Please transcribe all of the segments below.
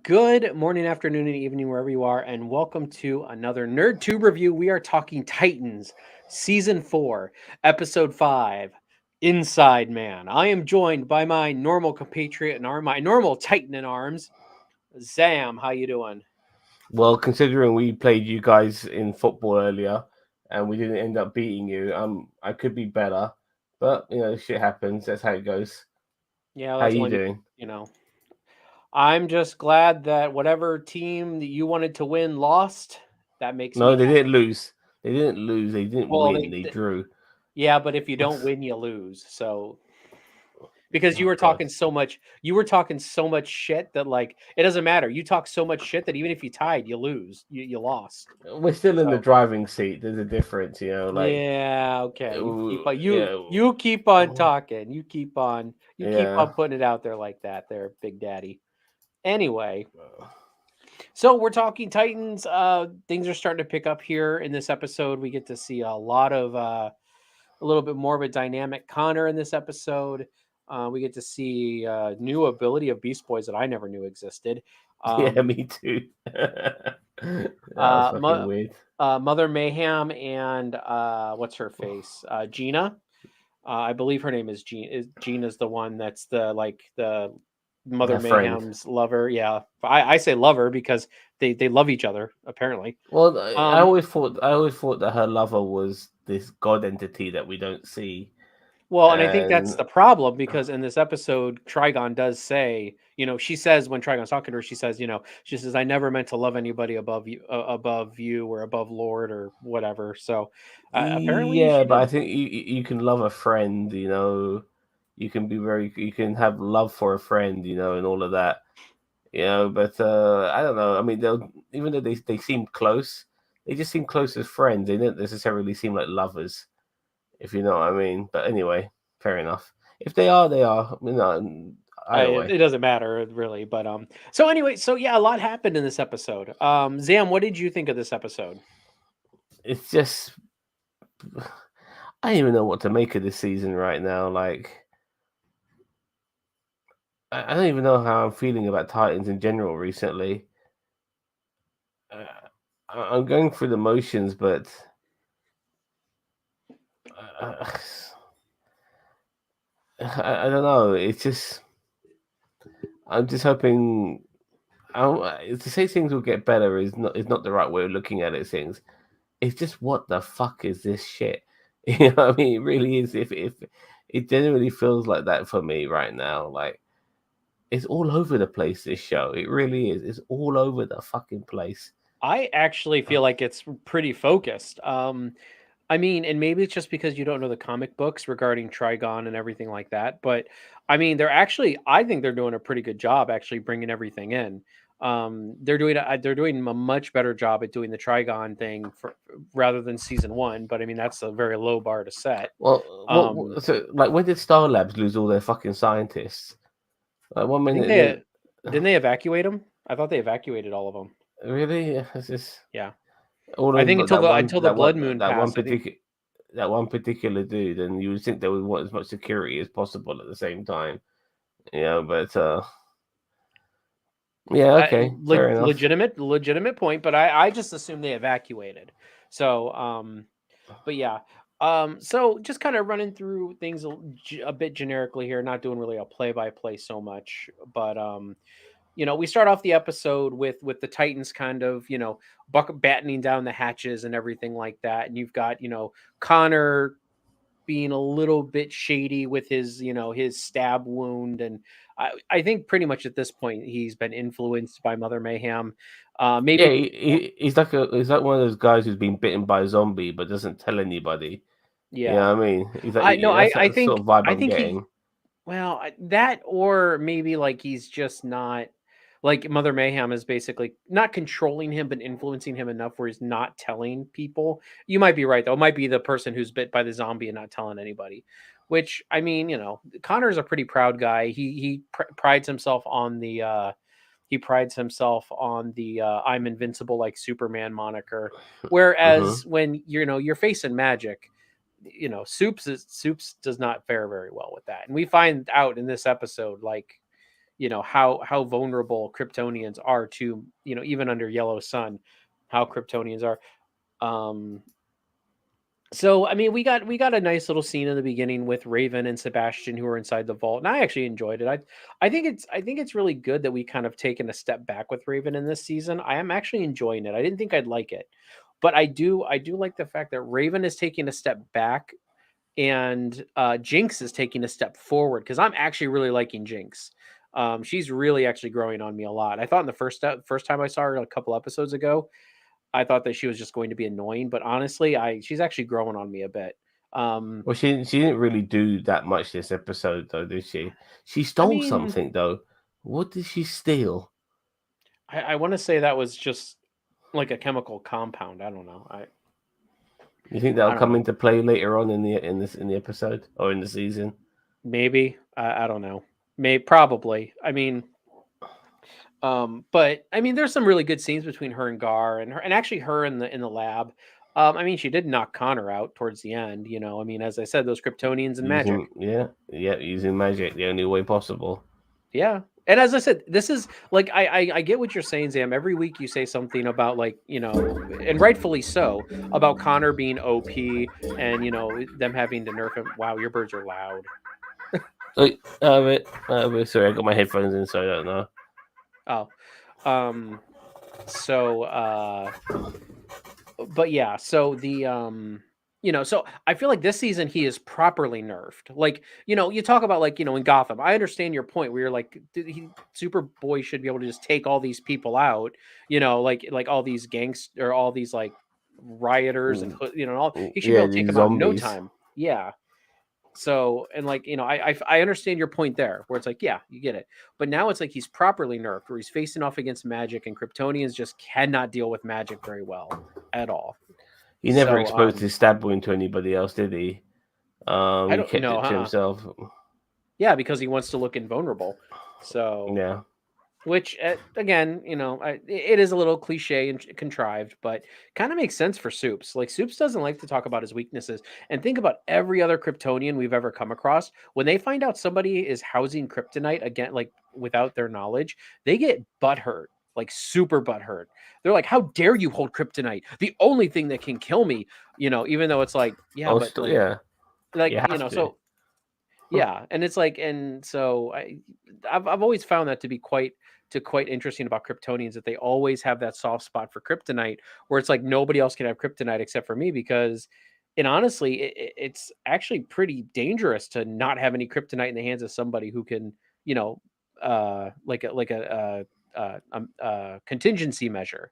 Good morning, afternoon, and evening, wherever you are, and welcome to another NerdTube review. We are talking Titans, Season 4, Episode 5, Inside Man. I am joined by my normal compatriot and my normal Titan in arms, Zam. How you doing? Well, considering we played you guys in football earlier and we didn't end up beating you, I could be better, but shit happens. That's how it goes. Yeah, How that's you only, doing? you know. I'm just glad that whatever team that you wanted to win lost. That makes No, me they didn't happy. lose. They didn't lose. They didn't Well, win. They drew. yeah, but if you don't win, you lose. So because Oh God. you were talking so much shit that like it doesn't matter. You talk so much shit that even if you tied, you lose. You lost. We're still in the So driving seat. There's a difference, like yeah, okay. You keep on yeah, you keep on talking. You keep yeah. on putting it out there like that there, Big Daddy. Anyway, so we're talking Titans. Things are starting to pick up here in this episode. We get to see a lot of a little bit more of a dynamic Connor in this episode. We get to see new ability of Beast Boys that I never knew existed. Yeah, Um, me too. That was fucking Mo- weird. Mother Mayhem and what's her face? Gina. I believe her name is Gina. Gina's the one that's the Mother Her friend. Mayhem's lover. Yeah, I say lover because they love each other apparently. Well, Um, I always thought that her lover was this god entity that we don't see, Well, and I think that's and the problem because in this episode, Trigon does say, she says when Trigon's talking to her, she says, she says, "I never meant to love anybody above you, or above Lord, or whatever." So, apparently, yeah, she but I did. think you can love a friend, you can be you can have love for a friend, and all of that, But I don't know. I mean, even though they seem close, they just seem close as friends. They don't necessarily seem like lovers, if you know what I mean. But anyway, fair enough. If they are, they are. Either It way, it doesn't matter really, but So anyway, so yeah, a lot happened in this episode. Zam, what did you think of this episode? it's just I don't even know what to make of this season right now. Like, I don't even know how I'm feeling about Titans in general recently. I'm going through the motions, but uh, I don't know. It's just I'm just hoping. To say things will get better is not the right way of looking at it. Things. It's just what the fuck is this shit? You know what I mean? It really is. If it genuinely feels like that for me right now, like it's all over the place. This show, it really is. It's all over the fucking place. I actually feel like it's pretty focused. I mean, and maybe it's just because you don't know the comic books regarding Trigon and everything like that. But I mean, I think they're doing a pretty good job actually bringing everything in. They're doing a much better job at doing the Trigon thing rather than season one. But I mean, that's a very low bar to set. Um, So like, when did Star Labs lose all their fucking scientists? Like one I think minute, they didn't they evacuate them. I thought they evacuated all of them. really, it's just Yeah, all I of think that one, until the blood moon that one passed. I think particular, that one particular dude, and you would think they would want as much security as possible at the same time. But yeah, okay, fair enough. legitimate point, but I just assume they evacuated. So but yeah. So just kind of running through things a bit generically here, not doing really a play by play so much, but we start off the episode with the Titans kind of, battening down the hatches and everything like that, and you've got Connor being a little bit shady with his his stab wound, and I think pretty much at this point he's been influenced by Mother Mayhem. Yeah, Maybe he's like one of those guys who's been bitten by a zombie but doesn't tell anybody. You yeah. know what I mean? He's like I no, that's I the sort think of vibe I I'm think he getting. well that, or maybe like he's just not, like Mother Mayhem is basically not controlling him but influencing him enough where he's not telling people. You might be right though. It might be the person who's bit by the zombie and not telling anybody. Which I mean, Connor's a pretty proud guy. He prides himself on the I'm invincible like Superman moniker. Hmm. Whereas when you're facing magic, Soups does not fare very well with that. And we find out in this episode, like, how vulnerable Kryptonians are to, even under Yellow Sun, how Kryptonians are. Um, so I mean, we got a nice little scene in the beginning with Raven and Sebastian who are inside the vault, and I actually enjoyed it. I think it's really good that we kind of taken a step back with Raven in this season. I am actually enjoying it. I didn't think I'd like it, but I do like the fact that Raven is taking a step back and Jinx is taking a step forward because I'm actually really liking Jinx. She's really actually growing on me a lot. I thought in the first time I saw her a couple episodes ago, I thought that she was just going to be annoying, but honestly, she's actually growing on me a bit. Um, Well, she didn't really do that much this episode, though, did she? She I stole mean, something, though. What did she steal? I want to say that was just like a chemical compound. I don't know. You think I that'll don't come know. into play later on in the episode or in the season? Maybe I don't know. Probably. I mean, but I mean, there's some really good scenes between her and Gar, and actually her in the lab. I mean, she did knock Connor out towards the end. I mean, as I said, those Kryptonians and magic. Using magic the only way possible. Yeah. And as I said, this is like I get what you're saying, Zam. Every week you say something about like, and rightfully so, about Connor being OP and them having to nerf him. Wow, your birds are loud. Like, sorry, I got my headphones in, so I don't know. Oh. Um so but yeah, so so I feel like this season he is properly nerfed. Like, you talk about like, in Gotham. I understand your point where you're like, Superboy should be able to just take all these people out, like all these gangs or all these like rioters and all he should be Yeah, able to take these them out in no zombies. time. Yeah. So, and like, I understand your point there where it's like, yeah, you get it. But now it's like he's properly nerfed where he's facing off against magic and Kryptonians just cannot deal with magic very well at all. He never So, exposed his stab wound to anybody else, did he? I He don't kept know. it to himself. Yeah, because he wants to look invulnerable. So, Yeah. which again, it is a little cliche and contrived, but kind of makes sense for Soups. Like Soups doesn't like to talk about his weaknesses. And think about every other Kryptonian we've ever come across. When they find out somebody is housing kryptonite again, like without their knowledge, they get butthurt, like super butthurt. They're like, "How dare you hold kryptonite? The only thing that can kill me." Even though it's like, yeah, but Yeah. like You have to. so yeah, and it's like, and so I've always found that to be quite interesting about Kryptonians that they always have that soft spot for kryptonite, where it's like nobody else can have kryptonite except for me because, and honestly, it's actually pretty dangerous to not have any kryptonite in the hands of somebody who can, like a contingency measure.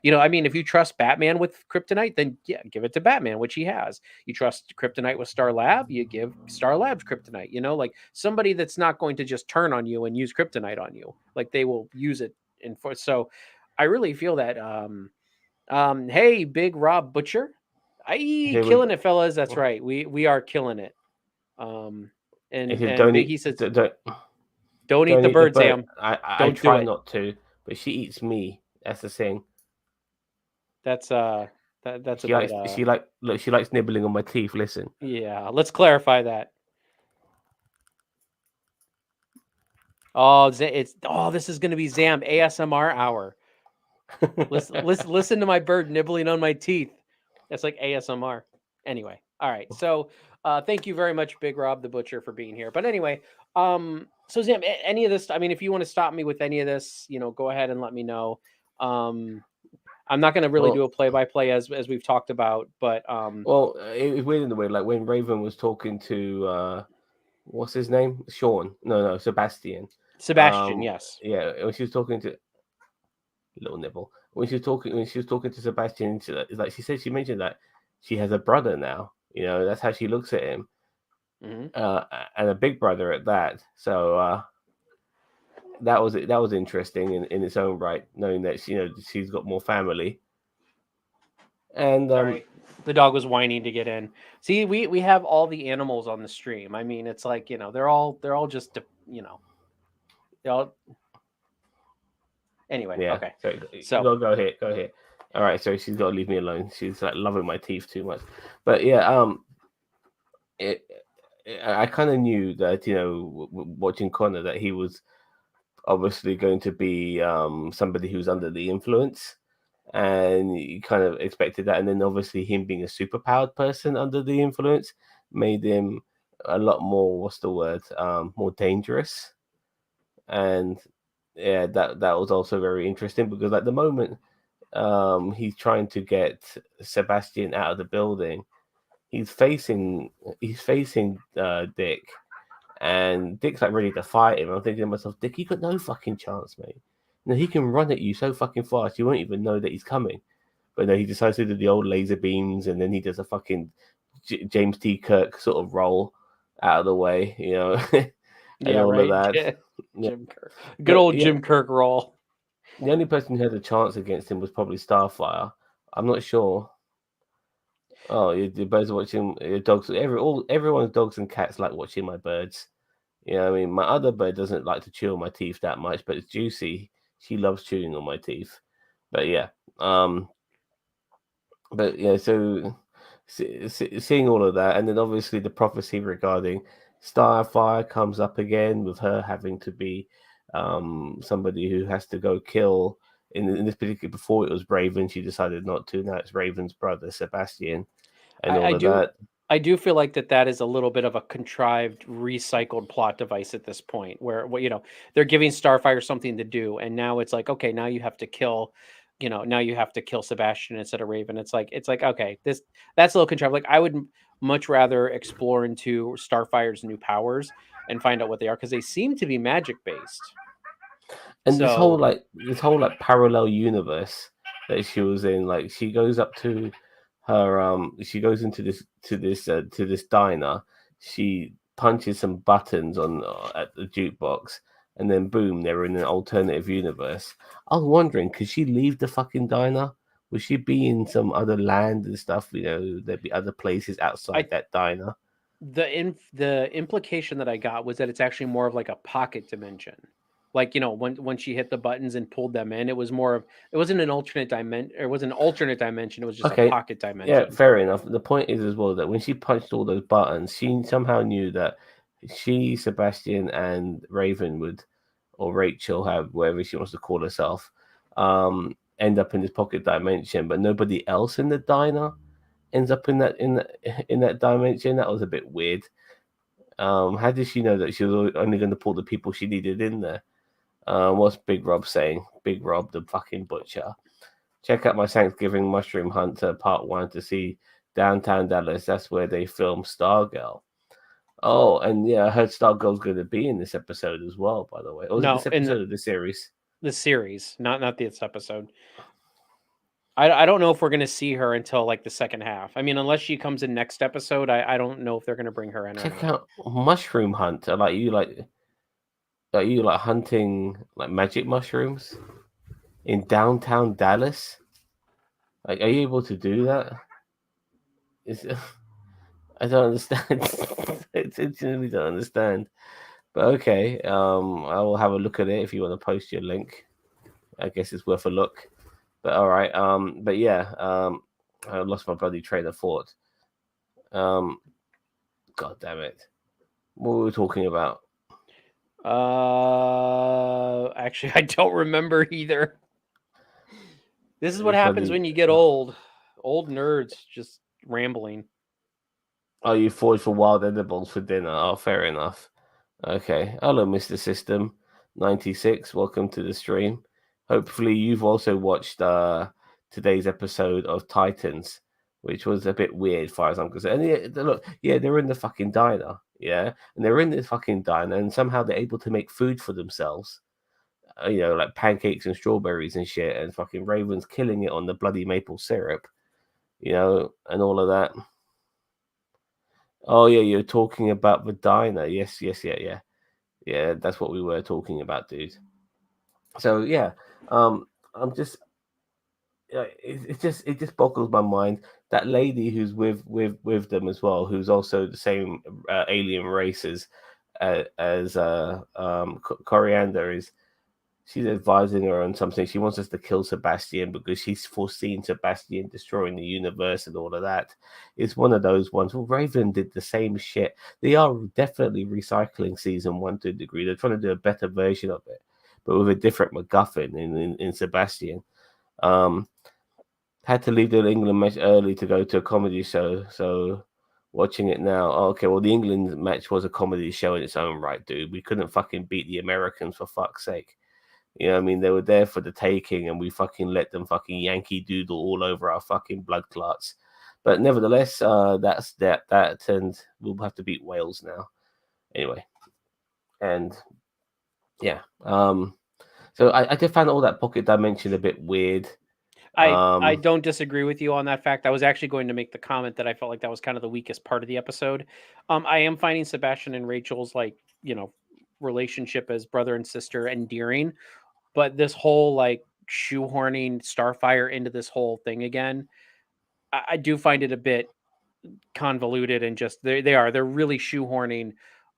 I mean, if you trust Batman with kryptonite, then yeah, give it to Batman, which he has. You trust kryptonite with Star Lab, you give Star Labs kryptonite. Like somebody that's not going to just turn on you and use kryptonite on you. Like they will use it in for. So I really feel that. Hey, Big Rob Butcher, I Here we killing it, fellas. That's right. We are killing it. Um, He and said, and "Don't Big eat, he says, don't, don't eat don't the eat the bird, bird." Sam. I Don't do try it. not to, but she eats me. That's the thing. That's that's a She bit likes she likes nibbling on my teeth. Listen. yeah. Let's clarify that. Oh, this is going to be Zam ASMR hour. Listen to my bird nibbling on my teeth. That's like ASMR. Anyway, all right. So, thank you very much, Big Rob the Butcher, for being here. But anyway, so Zam, any of this? I mean, if you want to stop me with any of this, go ahead and let me know. Um, I'm not going to really do Well, a play-by-play as we've talked about, but it was weird in the way, like when Raven was talking to what's his name, Sean? No, Sebastian. Sebastian, yes. Yeah, when she was talking to little nibble, when she was talking to Sebastian, like she mentioned that she has a brother now. That's how she looks at him, Hmm. and a big brother at that. So that was interesting in its own right, knowing that she's got more family. And Sorry. The dog was whining to get in. See, we have all the animals on the stream. I mean, it's like, they're all just, they all anyway, yeah, okay. so So, go ahead. All right, so she's got to leave me alone. She's like loving my teeth too much, but yeah, it, I kind of knew that watching Connor that he was obviously going to be somebody who's under the influence, and you kind of expected that. And then obviously him being a superpowered person under the influence made him a lot more, what's the word, more dangerous. And yeah, that was also very interesting because at the moment he's trying to get Sebastian out of the building. He's facing Dick, and Dick's like ready to fight him. I'm thinking to myself, Dick, you got no fucking chance, mate. You know, he can run at you so fucking fast, you won't even know that he's coming. But no, he decides to do the old laser beams, and then he does a fucking James T. Kirk sort of roll out of the way, you know, and Yeah, all of right. that. Yeah. Jim Kirk. Good But old yeah, Jim Kirk roll. the only person who had a chance against him was probably Starfire. I'm not sure. Oh, your birds are watching your dogs. Everyone's dogs and cats like watching my birds. You know, what I mean, my other bird doesn't like to chew on my teeth that much, but it's Juicy. She loves chewing on my teeth. But yeah, um, but yeah, so seeing all of that, and then obviously the prophecy regarding Starfire comes up again with her having to be somebody who has to go kill. In this particular, before it was Raven, she decided not to. Now it's Raven's brother Sebastian, and I, all I of do that. I do feel like that is a little bit of a contrived, recycled plot device at this point, where they're giving Starfire something to do, and now it's like, okay, now you have to kill, now you have to kill Sebastian instead of Raven. It's like okay, that's a little contrived. Like I would much rather explore into Starfire's new powers and find out what they are because they seem to be magic based. And So this whole like parallel universe that she was in, like she goes up to her she goes into this diner, she punches some buttons on at the jukebox, and then boom, they're in an alternative universe. I was wondering, could she leave the fucking diner? Would she be in some other land and stuff? You know, there'd be other places outside I that diner. the implication that I got was that it's actually more of like a pocket dimension. Like, when she hit the buttons and pulled them in, it wasn't an alternate dimension, it was an alternate dimension, it was just a Okay, pocket yeah, dimension. fair enough. The point is as well that when she punched all those buttons, she somehow knew that she, Sebastian, and Raven would, or Rachel, have whatever she wants to call herself, end up in this pocket dimension, but nobody else in the diner ends up in that dimension. That was a bit weird. How did she know that she was only going to pull the people she needed in there? What's Big Rob saying? Big Rob, the fucking butcher. Check out my Thanksgiving Mushroom Hunter Part 1 to see downtown Dallas. That's where they filmed Stargirl. Oh, and yeah, I heard Stargirl's going to be in this episode as well, by the way. Or was it No, this in episode of the series? the series, not this episode. I don't know if we're gonna see her until like the second half. I mean, unless she comes in next episode, I don't know if they're gonna bring her in or Check not. out Mushroom Hunter. Like you like hunting like magic mushrooms in downtown Dallas? Like, are you able to do that? It's, I don't understand. I genuinely don't understand. But okay, I will have a look at it if you want to post your link. I guess it's worth a look. But all right, but yeah, I lost my bloody train of thought. Um, God damn it, what were we talking about? Actually, I don't remember either. This is what It's happens bloody. when you get old. Old nerds just rambling. Oh, you forged for wild edibles for dinner. Oh, fair enough. Okay, hello, Mister System 96. Welcome to the stream. Hopefully, you've also watched today's episode of Titans, which was a bit weird, as far as I'm concerned. And yeah, look, yeah, they're in the fucking diner, yeah, and they're in this fucking diner, and somehow they're able to make food for themselves. Like pancakes and strawberries and shit, and fucking Raven's killing it on the bloody maple syrup, and all of that. Oh yeah, you're talking about the diner. Yes, yes, yeah, yeah, yeah. That's what we were talking about, dude. So yeah, I'm just it just boggles my mind that lady who's with them as well, who's also the same alien race as Coriander is. She's advising her on something. She wants us to kill Sebastian because she's foreseen Sebastian destroying the universe and all of that. It's one of those ones. Well, Raven did the same shit. They are definitely recycling season one to a degree. They're trying to do a better version of it. but with a different MacGuffin in Sebastian. Um, had to leave the England match early to go to a comedy show. So watching it now, okay, well the England match was a comedy show in its own right, dude. We couldn't fucking beat the Americans for fuck's sake. You know what I mean? They were there for the taking, and we fucking let them fucking Yankee Doodle all over our fucking blood clots. But nevertheless, that's that, and we'll have to beat Wales now. Anyway, and yeah, so I did find all that pocket dimension a bit weird. I don't disagree with you on that fact. I was actually going to make the comment that I felt like that was kind of the weakest part of the episode. I am finding Sebastian and Rachel's relationship as brother and sister endearing, but this whole like shoehorning Starfire into this whole thing again, I do find it a bit convoluted and just they're really shoehorning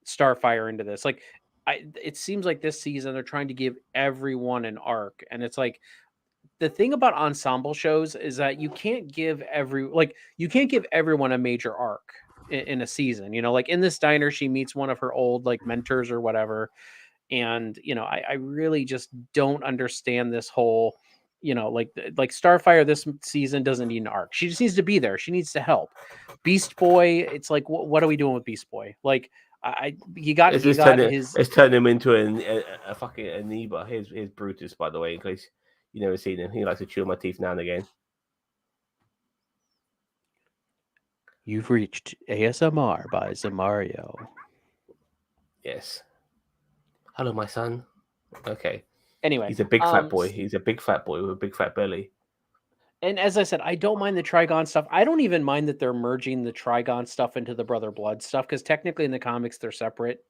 Starfire into this. Like it seems like this season they're trying to give everyone an arc, and it's like the thing about ensemble shows is that you can't give everyone a major arc in a season. Like in this diner, she meets one of her old like mentors or whatever, and I really just don't understand this whole like Starfire this season doesn't need an arc. She just needs to be there. She needs to help. Beast Boy, it's like what are we doing with Beast Boy? Like he got his it's turned him into a fucking amoeba. Here's Brutus, by the way, in case you never seen him. He likes to chew my teeth now and again. You've reached ASMR by Zamario. Yes. Hello, my son. Okay. Anyway, he's a big fat boy. He's a big fat boy with a big fat belly. And as I said, I don't mind the Trigon stuff. I don't even mind that they're merging the Trigon stuff into the Brother Blood stuff, because technically in the comics they're separate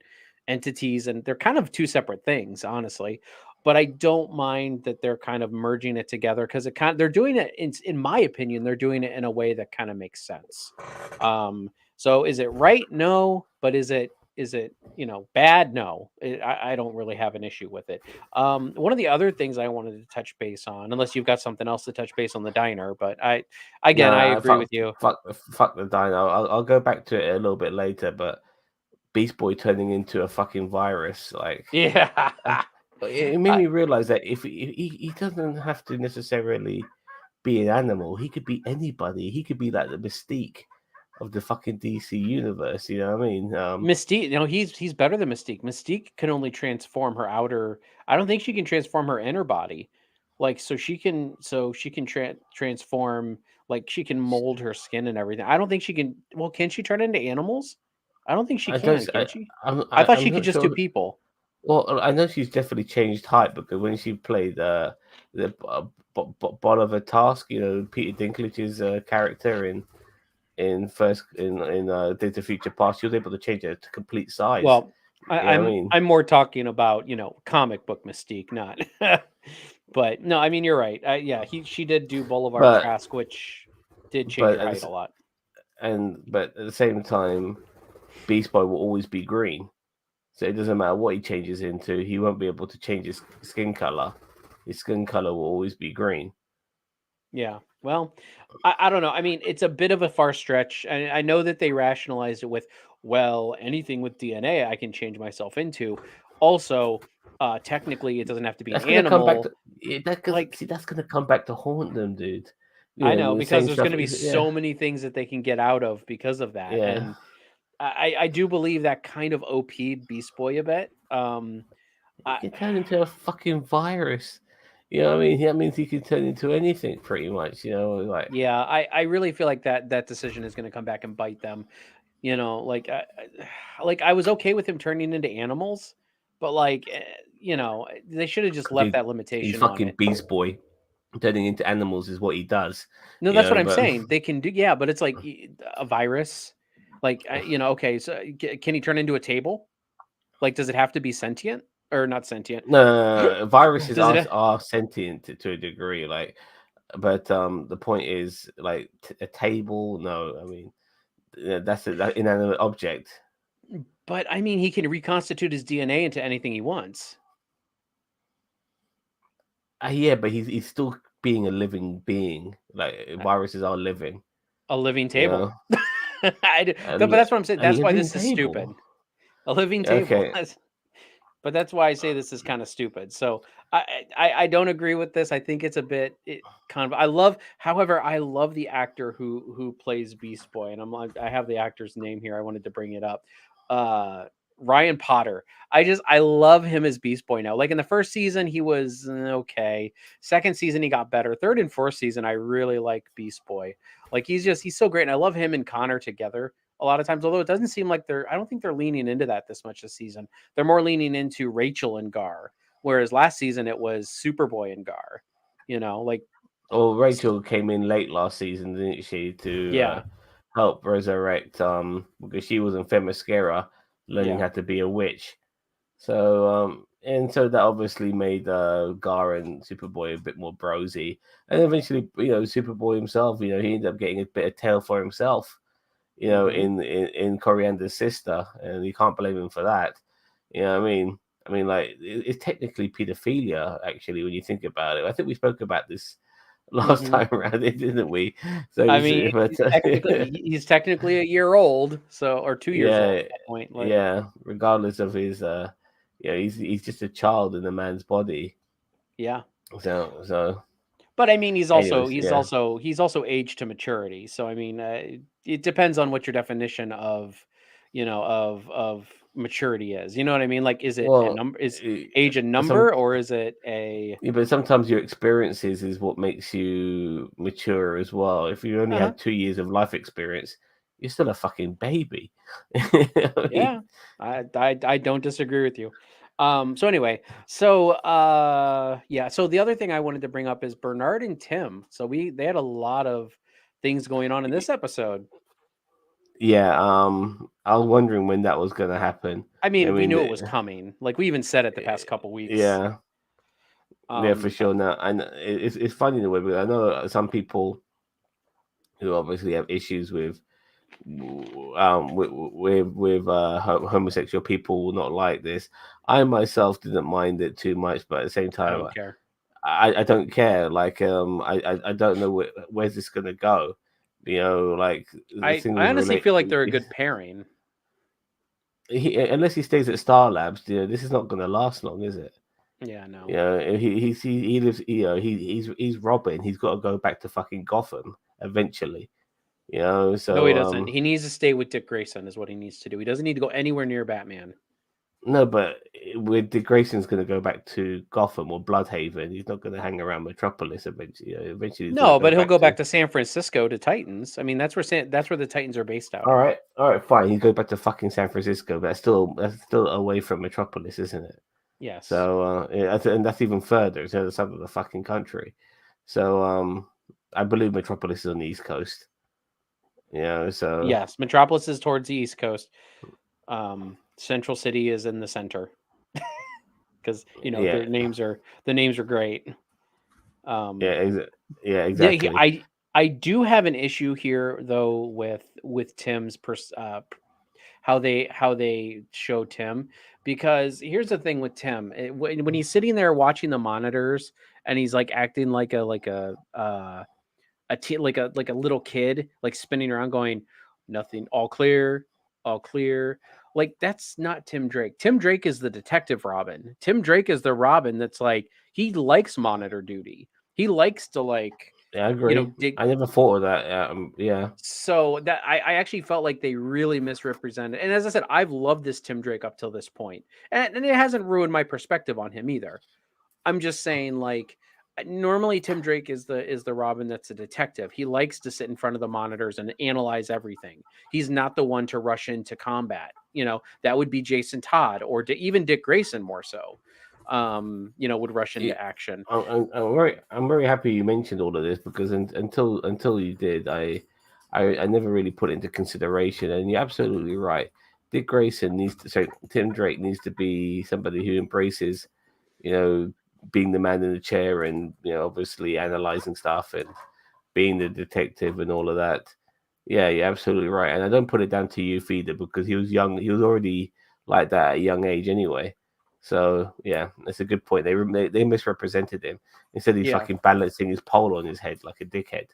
entities and they're kind of two separate things, honestly. But I don't mind that they're kind of merging it together, because they're doing it in my opinion, they're doing it in a way that kind of makes sense. So is it right? No, but is it bad? No, I don't really have an issue with it. One of the other things I wanted to touch base on, unless you've got something else to touch base on the diner, but I agree with you. Fuck the dino. I'll go back to it a little bit later, but Beast Boy turning into a fucking virus, like yeah, it made me realize that if he doesn't have to necessarily be an animal, he could be anybody. He could be like the Mystique of the fucking DC universe. You know what I mean? Mystique, he's better than Mystique. Mystique can only transform her outer. I don't think she can transform her inner body. Like so she can transform, like she can mold her skin and everything. I don't think she can. Well, can she turn into animals? I don't think she can she? I thought she could just do people. Well, I know she's definitely changed height, because when she played the Bolivar Task, Peter Dinklage's character in Days of Future Past, she was able to change it to complete size. Well, I'm more talking about comic book Mystique, not. But no, I mean you're right. She did do Boulevard Task, which did change her height a lot. But at the same time, Beast Boy will always be green, so it doesn't matter what he changes into. He won't be able to change his skin color. His skin color will always be green. Yeah. Well, I don't know. I mean, it's a bit of a far stretch. I know that they rationalized it with, well, anything with DNA I can change myself into. Also, technically, it doesn't have to be an animal. That's gonna come back to haunt them, dude. I know, because there's going to be so many things that they can get out of because of that. Yeah. And I do believe that kind of OP Beast Boy a bit. He can turn into a fucking virus. You know what I mean? That means he can turn into anything, pretty much. Yeah, I really feel like that decision is going to come back and bite them. Like I was okay with him turning into animals, but they should have just left that limitation. He's fucking Beast Boy. Turning into animals is what he does. No, that's what I'm saying. They can do, yeah, but it's like a virus. Like okay, so can he turn into a table? Like, does it have to be sentient or not sentient? No, viruses are sentient to a degree. Like, but the point is, like, a table. No, I mean, that's an inanimate object. But I mean, he can reconstitute his DNA into anything he wants. Yeah, but he's still being a living being. Like, viruses are living. A living table. But that's what I'm saying. That's why this is stupid. A living table. Okay. But that's why I say this is kind of stupid. So I don't agree with this. I think it's a bit kind of. However, I love the actor who plays Beast Boy, and I have the actor's name here. I wanted to bring it up. Uh, Ryan Potter. I love him as Beast Boy now. Like in the first season, he was okay. Second season, he got better. Third and fourth season, I really like Beast Boy. Like he's so great, and I love him and Connor together a lot of times. Although it doesn't seem like I don't think they're leaning into that this much this season. They're more leaning into Rachel and Gar, whereas last season it was Superboy and Gar. Like Well, Rachel came in late last season, didn't she, to yeah, help resurrect because she was in Themyscira learning yeah, how to be a witch. So and so that obviously made Gar and Superboy a bit more brosy. And eventually, Superboy himself, he ended up getting a bit of tail for himself, hmm in Coriander's sister, and you can't blame him for that. You know what I mean? I mean, like it's technically pedophilia, actually, when you think about it. I think we spoke about this last hmm time around, didn't we? So, I mean, but he's technically a year old, or 2 years old yeah, at that point. Like, yeah. Regardless of his, he's just a child in a man's body. yeah. So, But I mean, he's also anyways, he's yeah, also he's also aged to maturity. So I mean, it depends on what your definition of maturity is. You know what I mean? Like, is it a well, number? Is eh, age a some number, or is it a? yeah, but sometimes your experiences is what makes you mature as well. If you only Uh-huh. have 2 years of life experience, you're still a fucking baby. I mean, Yeah, I don't disagree with you. So anyway, yeah, so the other thing I wanted to bring up is Bernard and Tim. So they had a lot of things going on in this episode. yeah. I was wondering when that was gonna happen. I I mean, we mean, knew it was coming. Like we even said it the past couple weeks. yeah, yeah, for Um, sure. Now, and it's funny in a way, but I know some people who obviously have issues with homosexual people will not like this. I myself didn't mind it too much, but at the same I time, don't care. I don't care. Like I don't know where's this gonna go. Like the thing I was honestly relate. feel like they're a good pairing. Unless he stays at Star Labs, this is not gonna last long, is it? Yeah, no. He lives. He's Robin. He's got to go back to fucking Gotham eventually. No, he So doesn't. He needs to stay with Dick Grayson is what he needs to do. He doesn't need to go anywhere near Batman. no, but with Dick Grayson's going to go back to Gotham or Bloodhaven. He's not going to hang around Metropolis eventually. Eventually, he's going to No, go but he'll back go to. back to San Francisco to Titans. I mean, that's where the Titans are based out of. All right, fine. He goes back to fucking San Francisco, but that's still away from Metropolis, isn't it? Yes. So, and that's even further. It's the other side of the fucking country. So, I believe Metropolis is on the East Coast. So Yes, Metropolis is towards the East Coast. Central City is in the center because yeah, the names are great. yeah, Um, yeah, yeah, exactly. I do have an issue here though with Tim's how they show Tim, because here's the thing with Tim. When he's sitting there watching the monitors and he's like acting like a little kid, like spinning around going, nothing, all clear, all clear. Like that's not Tim Drake. Tim Drake is the detective Robin. Tim Drake is the Robin that's like he likes monitor duty. He likes to Yeah, I agree. dig. I never thought of that. Yeah, So that I actually felt like they really misrepresented. And as I said, I've loved this Tim Drake up till this point, and it hasn't ruined my perspective on him either. I'm just saying, like, normally Tim Drake is the Robin that's a detective. He likes to sit in front of the monitors and analyze everything. He's not the one to rush into combat. That would be Jason Todd or even Dick Grayson more so. Would rush yeah. into action. I'm very happy you mentioned all of this because until you did, I never really put it into consideration. And you're absolutely right. Dick Grayson Tim Drake needs to be somebody who embraces, you know, being the man in the chair and obviously analyzing stuff and being the detective and all of that. Yeah, you're absolutely right. And I don't put it down to youth either because he was young. He was already like that at a young age anyway. So yeah, that's a good point. They misrepresented him. Instead, he's Yeah. fucking balancing his pole on his head like a dickhead.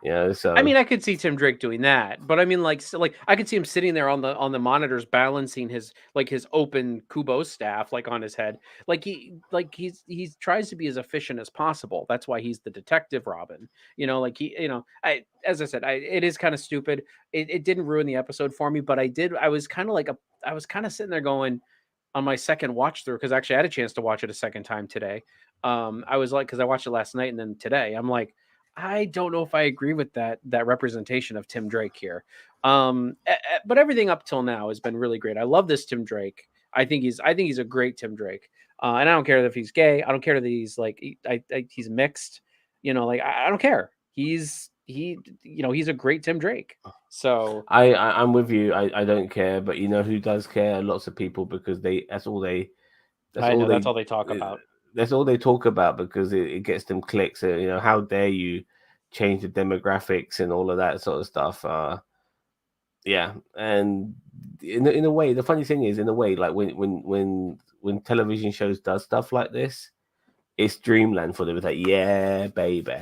You know, I so mean, I could see Tim Drake doing that, but I mean, like, so, like I could see him sitting there on the monitors, balancing his like his open Kubo staff like on his head, like he tries to be as efficient as possible. That's why he's the detective Robin. You know, like he, you know, I as I said, it is kind of stupid. It didn't ruin the episode for me, but I was kind of like I was kind of sitting there going on my second watch through because actually I had a chance to watch it a second time today. I was like, because I watched it last night and then today, I'm like I don't know if I agree with that representation of Tim Drake here. But everything up till now has been really great. I love this Tim Drake. I think he's a great Tim Drake. And I don't care if he's gay. I don't care that he's like he's mixed. You know, like I don't care. You know he's a great Tim Drake. So I'm with you. I don't care, but you know who does care? Lots of people because that's I all know that's they all they talk eh, about. that's all they talk about because it gets them clicks. You know, how dare you change the demographics and all of that sort of stuff. Yeah, and in a way, the funny thing is, in a way, like when television shows does stuff like this, it's dreamland for them. It's like, yeah, baby,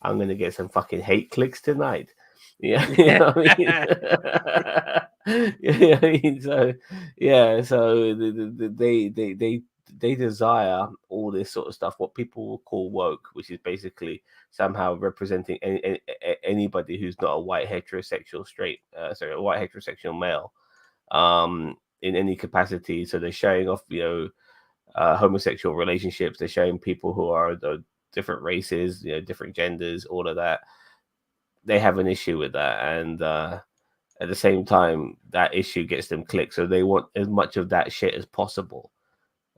I'm gonna get some fucking hate clicks tonight. Yeah, you know what I mean. Yeah, I mean, so yeah, so they desire all this sort of stuff, what people will call woke, which is basically somehow representing anybody who's not a white heterosexual sorry, a white heterosexual male, in any capacity. So they're showing off, homosexual relationships. They're showing people who are the different races, different genders, all of that. They have an issue with that, and at the same time, that issue gets them clicks. So they want as much of that shit as possible,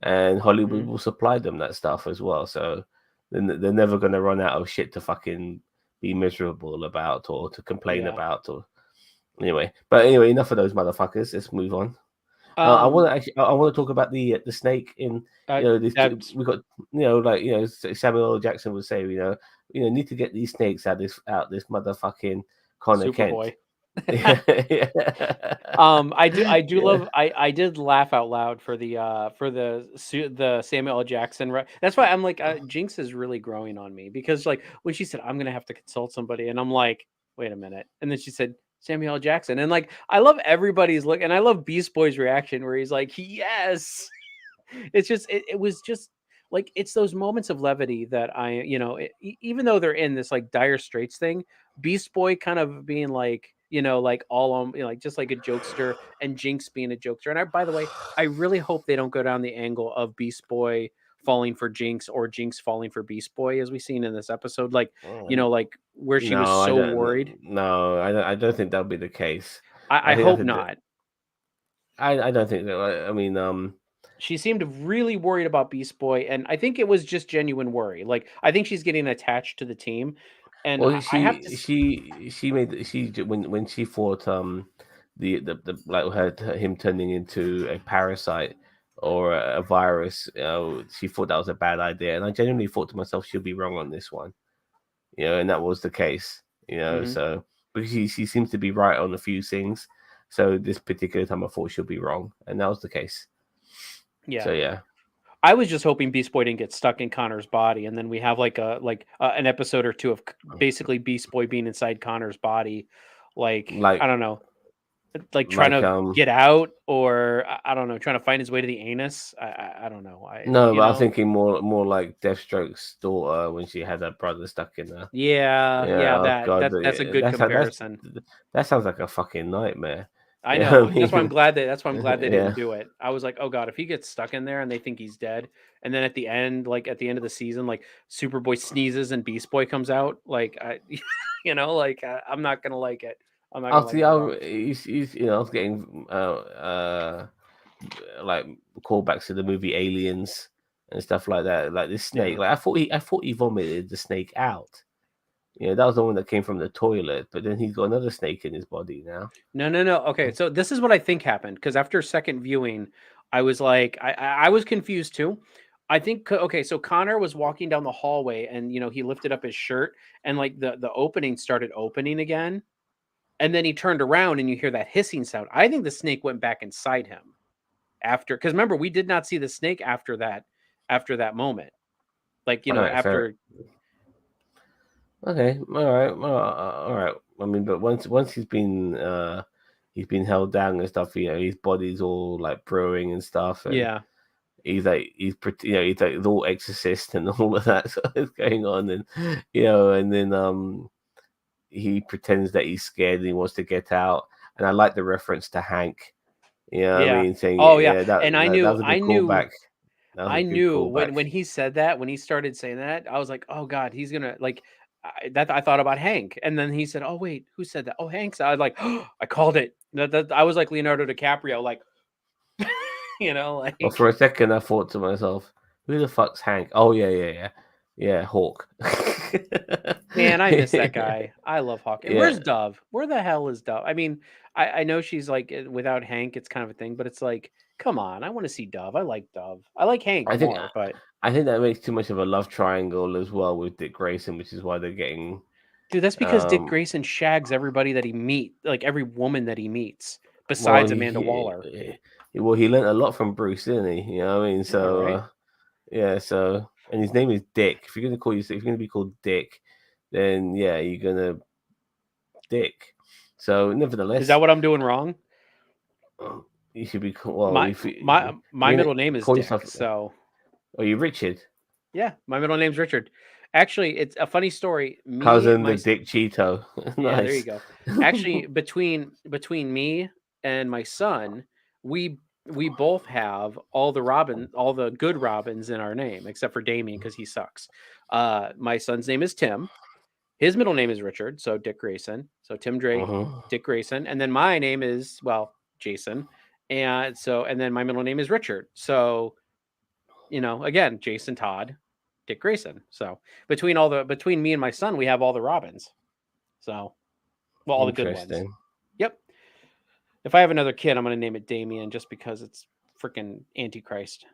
and Hollywood Mhm. will supply them that stuff as well. So they're never going to run out of shit to fucking be miserable about or to complain Yeah. about. Or anyway, enough of those motherfuckers. Let's move on. I want Um. to actually. I want to talk about the snake in. This That's we got. Samuel L. Jackson would say. Need to get these snakes out this motherfucking Connor Kent. Superboy. Yeah. I do Yeah. love I did laugh out loud for the Samuel L. Jackson. That's why I'm like Jinx is really growing on me because like when she said I'm gonna have to consult somebody and I'm like wait a minute and then she said Samuel L. Jackson and like I love everybody's look and I love Beast Boy's reaction where he's like yes it's just it was just like it's those moments of levity that even though they're in this like dire straits thing, Beast Boy kind of being like like all like just like a jokester and Jinx being a jokester. And by the way, I really hope they don't go down the angle of Beast Boy falling for Jinx or Jinx falling for Beast Boy as we've seen in this episode, like like where she was No, I so don't. worried. No, I don't think that'll be the case. I I think hope that's a. not. I don't think that. I mean, She seemed really worried about Beast Boy, and I think it was just genuine worry. Like I think she's getting attached to the team, and well, I have to. she made she when she fought the like him turning into a parasite or a virus. She thought that was a bad idea, and I genuinely thought to myself she'll be wrong on this one. And that was the case. Mhm. So because she seems to be right on a few things. So this particular time, I thought she'll be wrong, and that was the case. Yeah, So yeah, I was just hoping Beast Boy didn't get stuck in Connor's body, and then we have like an episode or two of basically Beast Boy being inside Connor's body, like like I don't know, like trying like to get out, or I don't know, trying to find his way to the anus. I don't know. no, but I'm thinking more like Deathstroke's daughter when she had her brother stuck in her. Yeah, Yeah, yeah, oh that god, that's a good comparison. that sounds like a fucking nightmare. I You know know. what I mean? That's why I'm glad they Yeah. didn't do it. I was like, "Oh god, if he gets stuck in there and they think he's dead, and then at the end, like at the end of the season, like Superboy sneezes and Beast Boy comes out, like I like I'm not going to like it. I'm not going to After like it at all." he's I was getting like callbacks to the movie Aliens and stuff like that. Like this snake, Yeah. like I thought he vomited the snake out. That was the one that came from the toilet, but then he's got another snake in his body now. No, no, no. Okay, so this is what I think happened because after second viewing, I was like, I was confused too. I think okay, so Connor was walking down the hallway and he lifted up his shirt and like the opening started opening again. And then he turned around and you hear that hissing sound. I think the snake went back inside him after because remember, we did not see the snake after that moment. Like, All right, fair. after Okay, all right. I mean, but once he's been held down and stuff, you know, his body's all like brewing and stuff, and Yeah. you know, he's like he's all exorcist and all of that sort of going on, and you know, and then he pretends that he's scared and he wants to get out. And I like the reference to Hank. You know what I Yeah. mean? Saying, Oh yeah. yeah, And that was a good callback. That was a I good knew callback. when he said that, when he started saying that, I was like, "Oh God, he's gonna like." I thought about Hank, and then he said, "Oh wait, who said that? Oh, Hank." So I was like, oh, "I called it." I was like Leonardo DiCaprio, like Well, for like a second, I thought to myself, "Who the fuck's Hank?" Oh yeah, Hawk. man, I miss that guy. I love Hawk. And Yeah, where's Dove? Where the hell is Dove? I mean, I know she's like without Hank, it's kind of a thing, but it's like, come on, I want to see Dove. I like Dove. I like Hank I think more, but I think that makes too much of a love triangle as well with Dick Grayson, which is why they're getting. dude, that's because Dick Um, Grayson shags everybody that he meet, like every woman that he meets, well, besides Amanda Waller. he learned a lot from Bruce, didn't he? You know what I mean? Yeah, So right. yeah, so and his name is Dick. If you're gonna if you're gonna be called Dick, then yeah, you're gonna Dick. So Is that nevertheless, what I'm doing wrong? you should be well. My If my you're middle gonna name is call Dick, yourself, so are you Richard, yeah, my middle name's Richard. Actually, it's a funny story. Me, cousin my of Dick Cheeto? Yeah, there you Nice. go. Actually, between me and my son, we we both have all the good Robins in our name, except for Damien because he sucks. My son's name is Tim. His middle name is Richard, so Dick Grayson. So Tim Drake, Mhm. Dick Grayson, and then my name is Jason, and then my middle name is Richard. So again, Jason Todd, Dick Grayson. So between me and my son, we have all the Robins. So all the good ones. Interesting. Yep. If I have another kid, I'm gonna name it Damien just because it's freaking Antichrist.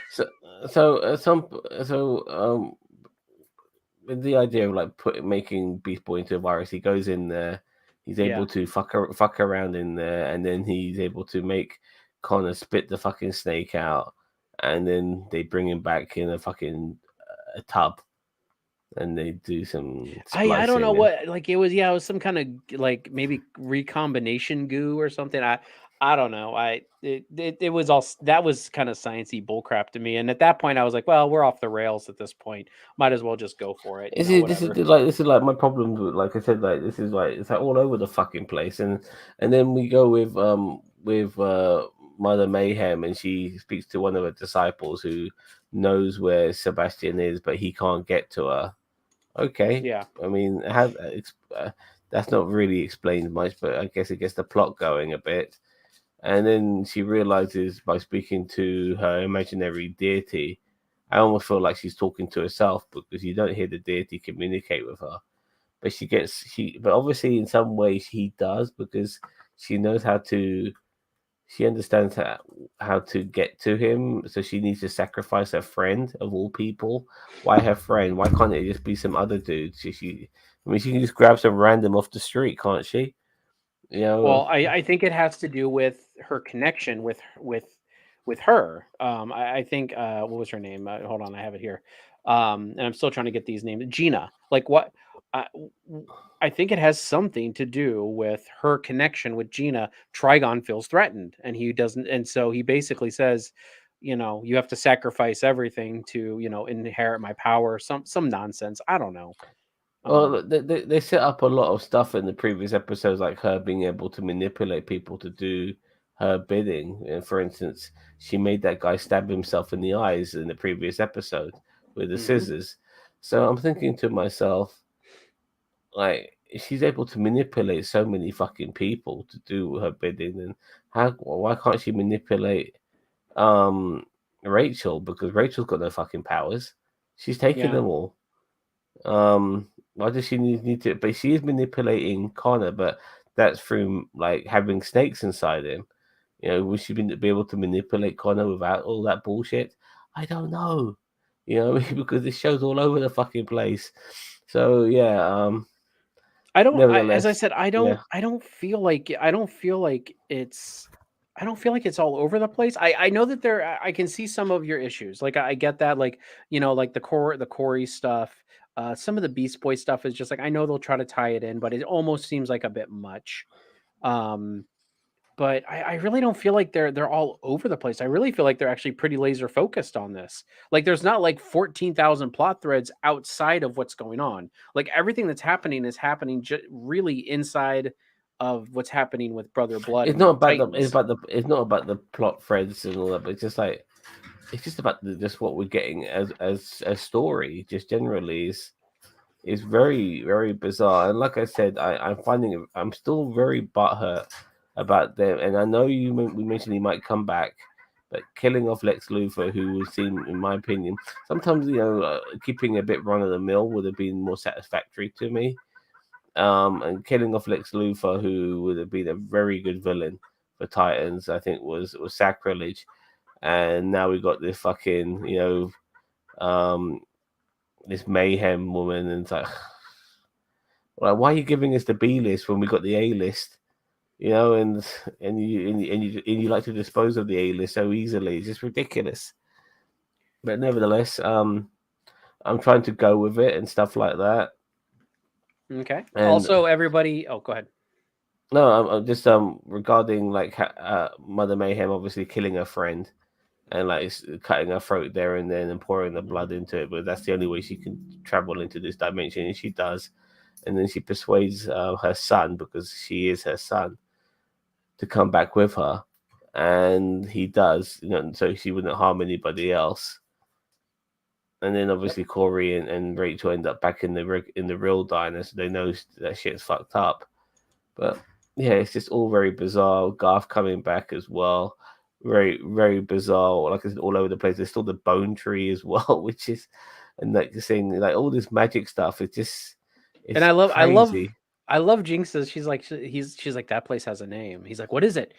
So some with the idea of like making Beast Boy into a virus, he goes in there, he's Yeah. able to fuck around in there, and then he's able to make Connor spit the fucking snake out, and then they bring him back in a fucking a tub, and they do some I don't know splicing, and what like it was some kind of like maybe recombination goo or something. I don't know. It was that was kind of sciencey bullcrap to me. And at that point, I was like, well, we're off the rails at this point. Might as well just go for it. Whatever. this is like my problem with, like I said, like this is like it's like all over the fucking place, and then we go with Mother Mayhem, and she speaks to one of her disciples who knows where Sebastian is, but he can't get to her. Okay, Yeah. I mean, that's not really explained much, but I guess it gets the plot going a bit. And then she realizes by speaking to her imaginary deity, I almost feel like she's talking to herself because you don't hear the deity communicate with her. But but obviously in some ways he does because she knows how to, she understands how to get to him. So she needs to sacrifice her friend of all people. Why her friend? Why can't it just be some other dude? I mean, she can just grab some random off the street, can't she? You know, Well, I think it has to do with her connection with her. I think what was her name? Hold on, I have it here. And I'm still trying to get these names. Gina. Like what? I, I think it has something to do with her connection with Gina. Trigon feels threatened, and he doesn't. And so he basically says, you have to sacrifice everything to inherit my power. Some nonsense. I don't know. well, they set up a lot of stuff in the previous episodes, like her being able to manipulate people to do her bidding. For instance, she made that guy stab himself in the eyes in the previous episode with the Hmm. scissors. So I'm thinking to myself, like, she's able to manipulate so many fucking people to do her bidding, and why can't she manipulate um Rachel? Because Rachel's got no fucking powers. She's taken Yeah. them all. Why does she need to? But she is manipulating Connor, but that's through like having snakes inside him. You know, would she be able to manipulate Connor without all that bullshit? I don't know. You know, because this show's all over the fucking place. So yeah, As I nevertheless, said, yeah. I don't feel like it's all over the place. I know that I can see some of your issues. Like I get that, like like the Corey stuff. Some of the Beast Boy stuff is just like I know they'll try to tie it in, but it almost seems like a bit much. Um, but I really don't feel like they're all over the place. I really feel like they're actually pretty laser focused on this. Like there's not like 14,000 plot threads outside of what's going on. Like everything that's happening is happening really inside of what's happening with Brother Blood It's and not about the. It's Titans. about the. It's not about the plot threads and all that. But it's just like it's just about just what we're getting as a story. Just generally is very bizarre. And like I said, I'm finding I'm still very butthurt about them. And I know we mentioned he might come back, but killing off Lex Luthor, who seemed, in my opinion, sometimes keeping a bit run of the mill would have been more satisfactory to me. And killing off Lex Luthor, who would have been a very good villain for Titans, I think was sacrilege. And now we got this fucking um this mayhem woman, and it's like, well, why are you giving us the B list when we got the A list? And you like to dispose of the A list so easily. It's just ridiculous. But nevertheless, I'm trying to go with it and stuff like that. Okay. And Also, everybody. Oh, go ahead. no, I'm just regarding like Mother Mayhem obviously killing her friend and like cutting her throat there and then and pouring the blood into it. But that's the only way she can travel into this dimension, and she does. And then she persuades her son, because she is her son, to come back with her, and he does, so she wouldn't harm anybody else. And then obviously Corey and Rachel end up back in the real diner, so they know that shit's fucked up. But yeah, it's just all very bizarre. Garth coming back as well, very very bizarre. Like I said, all over the place. There's still the bone tree as well, which is, and like saying like all this magic stuff. And It's crazy. I love Jinx's. She's like that place has a name. He's like, what is it?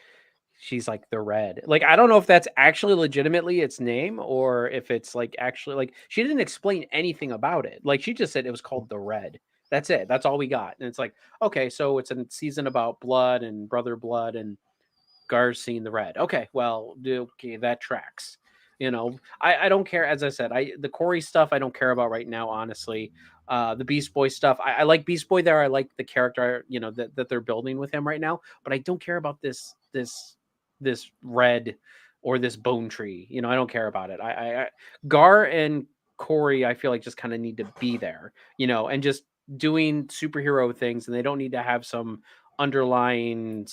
She's like the Red. Like I don't know if that's actually legitimately its name or if it's like actually like she didn't explain anything about it. Like she just said it was called the Red. That's it. That's all we got. And it's like, okay, so it's a season about blood and brother blood and Gar's seen the Red. Okay, well, okay, that tracks. I don't care. As I said, the Corey stuff I don't care about right now, honestly. The Beast Boy stuff, I like Beast Boy there. I like the character, that they're building with him right now. But I don't care about this Red or this Bone Tree. I don't care about it. Gar and Corey, I feel like just kind of need to be there, and just doing superhero things, and they don't need to have some underlying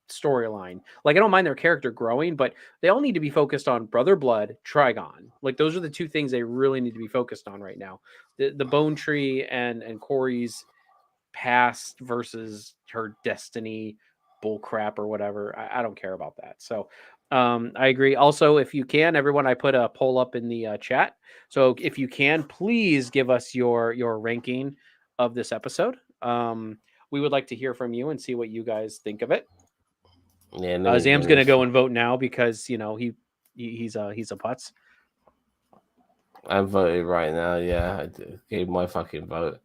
storyline. Like I don't mind their character growing, but they all need to be focused on Brother Blood, Trigon. Like those are the two things they really need to be focused on right now. The Bone Tree and Corey's past versus her destiny bull crap or whatever. I don't care about that. So I agree. Also, if you can, everyone, I put a poll up in the chat. So if you can, please give us your ranking of this episode. We would like to hear from you and see what you guys think of it. Yeah, Zam's gonna go and vote now because he's a putz. I voted right now. Yeah, gave my fucking vote.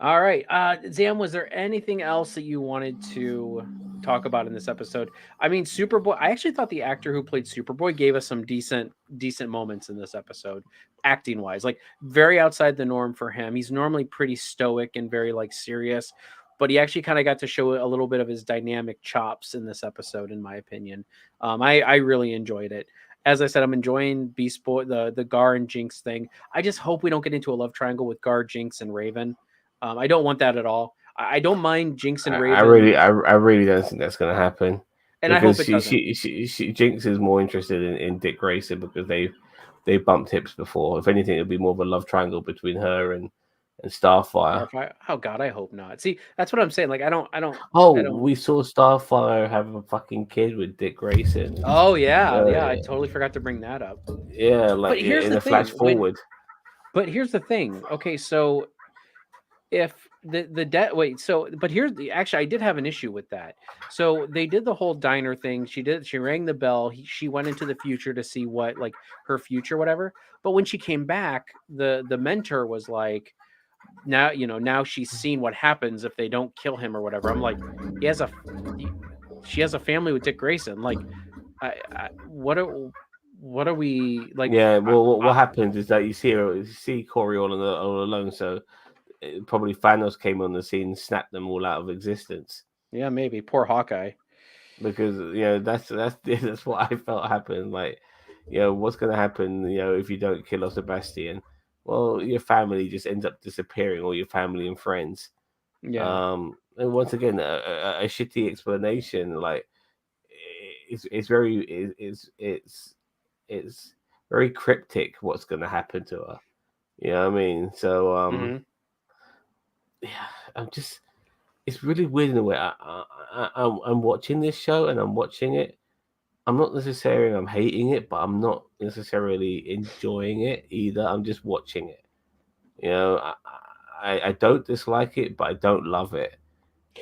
All right, Zam, was there anything else that you wanted to talk about in this episode? I mean, Superboy. I actually thought the actor who played Superboy gave us some decent moments in this episode, acting wise. Like very outside the norm for him. He's normally pretty stoic and very like serious, but he actually kind of got to show a little bit of his dynamic chops in this episode, in my opinion. I really enjoyed it. As I said, I'm enjoying Beast Boy, the Gar and Jinx thing. I just hope we don't get into a love triangle with Gar, Jinx, and Raven. I don't want that at all. I don't mind Jinx and Raven, I really don't think that's gonna happen, and I hope because it doesn't. she Jinx is more interested in Dick Grayson, because they bumped hips before. If anything, it'd be more of a love triangle between her and Starfire. Starfire. Oh God, I hope not. See, that's what I'm saying. Like, Oh, I don't. we saw Starfire have a fucking kid with Dick Grayson. Oh yeah, Uh, yeah. I totally forgot to bring that up. yeah, like But here's in the a flash thing. When, forward. but here's the thing. Okay, so if the debt wait so but here's the actually I did have an issue with that. So they did the whole diner thing. She rang the bell. She went into the future to see what like her future whatever. But when she came back, the mentor was like, now she's seen what happens if they don't kill him or whatever. I'm like, he has a she has a family with Dick Grayson. Like, what what are we like? Yeah, well, what happens is that you see Corey all alone. So probably Thanos came on the scene, snapped them all out of existence. Yeah, maybe poor Hawkeye. Because that's that's what I felt happened. Like, what's gonna happen? If you don't kill off Sebastian, well, your family just ends up disappearing, or your family and friends. Yeah. And once again, a shitty explanation. Like, it's very it's very cryptic. What's gonna happen to her? You know what I mean? So Hmm. yeah, I'm just it's really weird in a way. I'm watching this show and I'm watching it. I'm not necessarily I'm hating it, but I'm not necessarily enjoying it either. I'm just watching it. I don't dislike it, but I don't love it.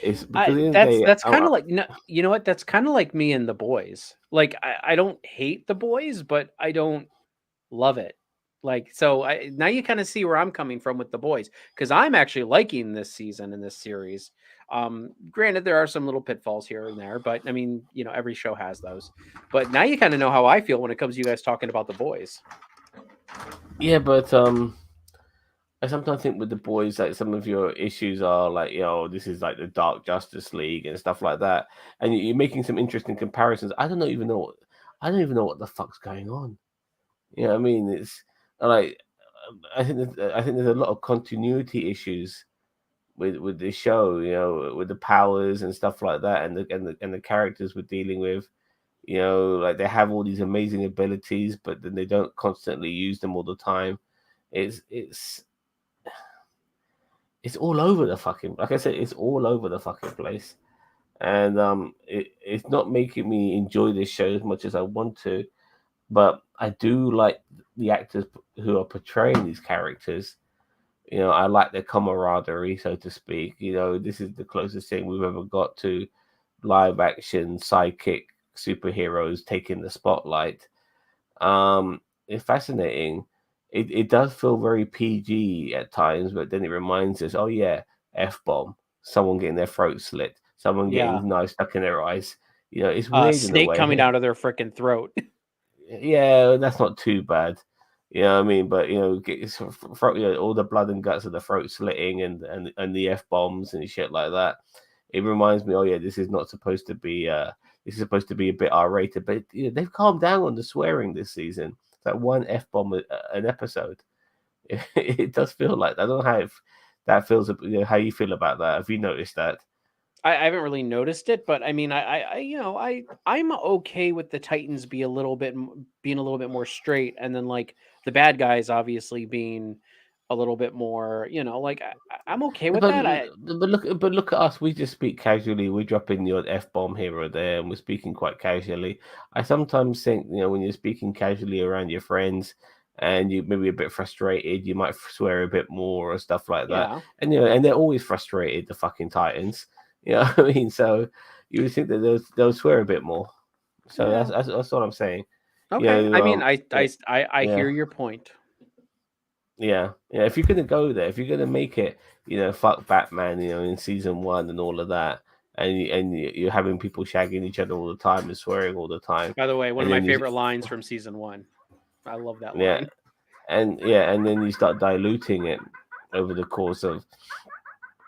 It's because I at the end of the that's day, that's kind of like no, you know what? That's kind of like me and the boys. Like I don't hate the boys, but I don't love it. Like so now you kind of see where I'm coming from with the boys because I'm actually liking this season and this series. Granted, there are some little pitfalls here and there, but I mean, every show has those. But now you kind of know how I feel when it comes to you guys talking about the boys. yeah, but I sometimes think with the boys, like some of your issues are like, this is like the Dark Justice League and stuff like that, and you're making some interesting comparisons. I don't even know what the fuck's going on. You know what I mean? It's like I think there's a lot of continuity issues with this show. With the powers and stuff like that, and the characters we're dealing with. Like they have all these amazing abilities, but then they don't constantly use them all the time. It's it's all over the fucking like I said, it's all over the fucking place. And it's not making me enjoy this show as much as I want to, but I do like the actors who are portraying these characters. I like their camaraderie, so to speak. This is the closest thing we've ever got to live action sidekick superheroes taking the spotlight. It's fascinating. It does feel very PG at times, but then it reminds us, oh yeah, F bomb, someone getting their throat slit, someone Yeah. getting knives stuck in their eyes. It's weird in a Snake coming way. out of their freaking throat. Yeah, that's not too bad. You know what I mean? But all the blood and guts of the throat slitting and the F bombs and shit like that. It reminds me, oh yeah, this is not supposed to be this is supposed to be a bit R rated, but they've calmed down on the swearing this season. It's like one F bomb an episode. It does feel like that. I don't know how that feels. How you feel about that? Have you noticed that? I haven't really noticed it, but I mean, I'm okay with the Titans being a little bit more straight, and then like the bad guys obviously being a little bit more, like I'm okay with But that. I look at us. We just speak casually. We drop in your F bomb here or there, and we're speaking quite casually. I sometimes think when you're speaking casually around your friends, and you maybe a bit frustrated, you might swear a bit more or stuff like that. yeah, And and they're always frustrated. The fucking Titans. You know what I mean? So you would think that they'll swear a bit more. So yeah, that's what I'm saying. okay. I mean, Yeah, I yeah. hear your point. Yeah. If you're gonna go there, if you're gonna make it, fuck Batman, in season one and all of that, you're having people shagging each other all the time and swearing all the time, By the way, one and of my then favorite lines from season one. I love that yeah, line. and then you start diluting it over the course of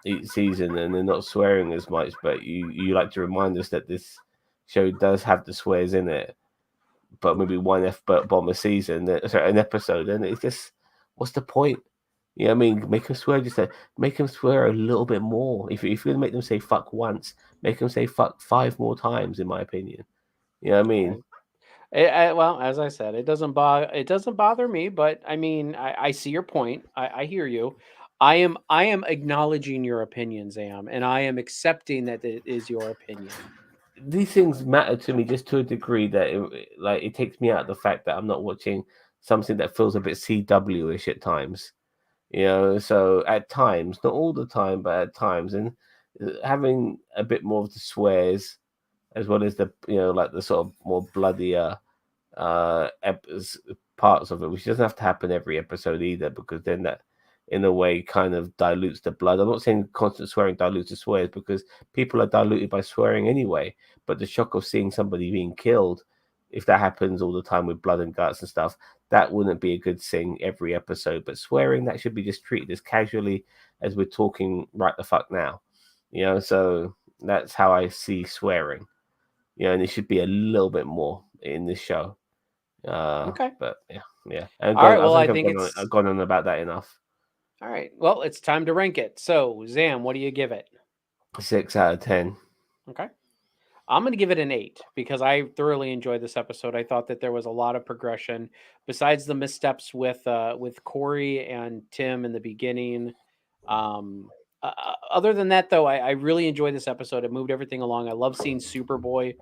each season, and they're not swearing as much, but you like to remind us that this show does have the swears in it, but maybe one F bomb a season, sorry, an episode, and it's just what's the point? I mean? Make them swear make them swear a little bit more. If you're gonna make them say fuck once, make them say fuck 5 more times, in my opinion. You know what I mean? Well, as I said, it doesn't bother me, but I mean, I see your point. I hear you. I am acknowledging your opinion, Zam, and I am accepting that it is your opinion. These things matter to me just to a degree that it takes me out of the fact that I'm not watching something that feels a bit CW-ish at times. So at times, not all the time, but at times, and having a bit more of the swears as well as the like the sort of more bloodier parts of it, which doesn't have to happen every episode either, because then that in a way kind of dilutes the blood. I'm not saying constant swearing dilutes the swears, because people are diluted by swearing anyway, but the shock of seeing somebody being killed if that happens all the time with blood and guts and stuff, that wouldn't be a good thing every episode. But swearing, that should be just treated as casually as we're talking right the fuck now. So that's how I see swearing. And it should be a little bit more in this show. Okay. But yeah. And All right. I Well, I think think I've it's gone on about that enough. all right. Well, it's time to rank it. So, Zam, what do you give it? 6 out of 10. Okay. I'm going to give it an 8 because I thoroughly enjoyed this episode. I thought that there was a lot of progression besides the missteps with Corey and Tim in the beginning. Other than that, though, I really enjoyed this episode. It moved everything along. I love seeing Superboy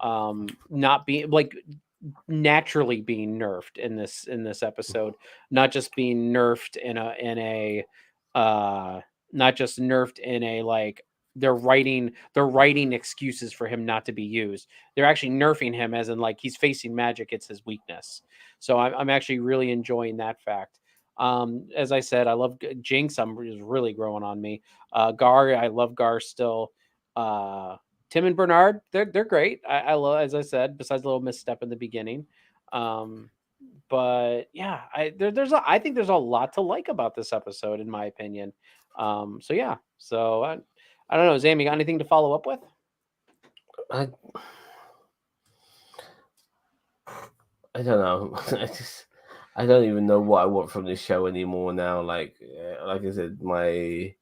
not being like naturally being nerfed in this episode, not just being nerfed in a not just nerfed in a like they're writing excuses for him not to be used. They're actually nerfing him as in like he's facing magic, it's his weakness. So I'm actually really enjoying that fact. As I said, I love Jinx. Is really growing on me. Gar, I love Gar still. Tim and Bernard, they're great. I love, as I said, besides a little misstep in the beginning. Um, but yeah, I think there's a lot to like about this episode, in my opinion. So yeah, so I don't know, Zam, you got anything to follow up with? I I don't know. I don't even know what I want from this show anymore now. Like I said, my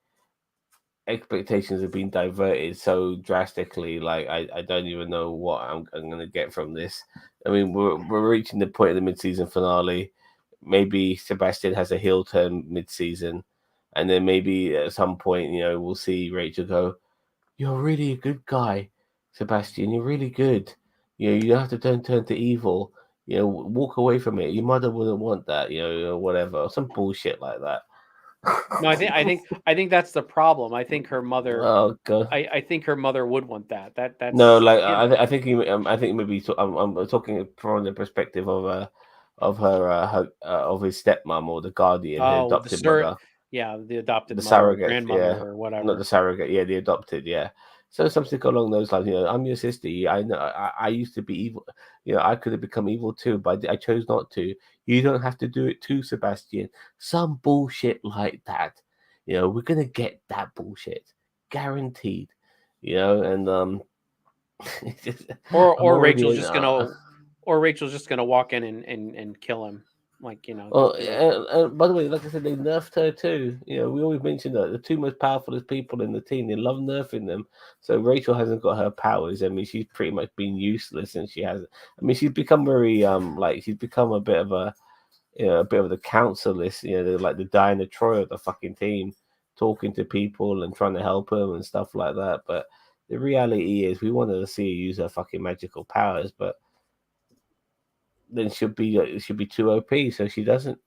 expectations have been diverted so drastically. Like I don't even know what I'm going to get from this. I mean, we're reaching the point of the mid-season finale. Maybe Sebastian has a heel turn mid-season, and then maybe at some point, we'll see Rachel go, "You're really a good guy, Sebastian. You're really good. You don't have to turn to evil. Walk away from it. Your mother wouldn't want that. Or whatever, some bullshit like that." No, I think that's the problem. I think her mother Oh god. I think her mother would want that. No, That's like you know. I think maybe I'm talking from the perspective of his stepmom or the guardian, her Oh, adopted mother. yeah, the adopted The mother or surrogate, grandmother yeah, or not the whatever. surrogate, yeah, the adopted, yeah. So something along those lines. I'm your sister. I know. I used to be evil. I could have become evil too, but I chose not to. You don't have to do it too, Sebastian. Some bullshit like that. We're gonna get that bullshit, guaranteed. And it's just- Or I'm or already Rachel's in. just gonna or Rachel's just gonna walk in and kill him. Like, Well, just be like, by the way, like I said, they nerfed her too. We always mention that the two most powerful people in the team, they love nerfing them. So Rachel hasn't got her powers. I mean, she's pretty much been useless, and she has. I mean, she's become very like she's become a bit of a bit of the counselorist. Like the Diana Troy of the fucking team, talking to people and trying to help them and stuff like that. But the reality is, we wanted to see her use her fucking magical powers, but then she'll be too OP, so she doesn't.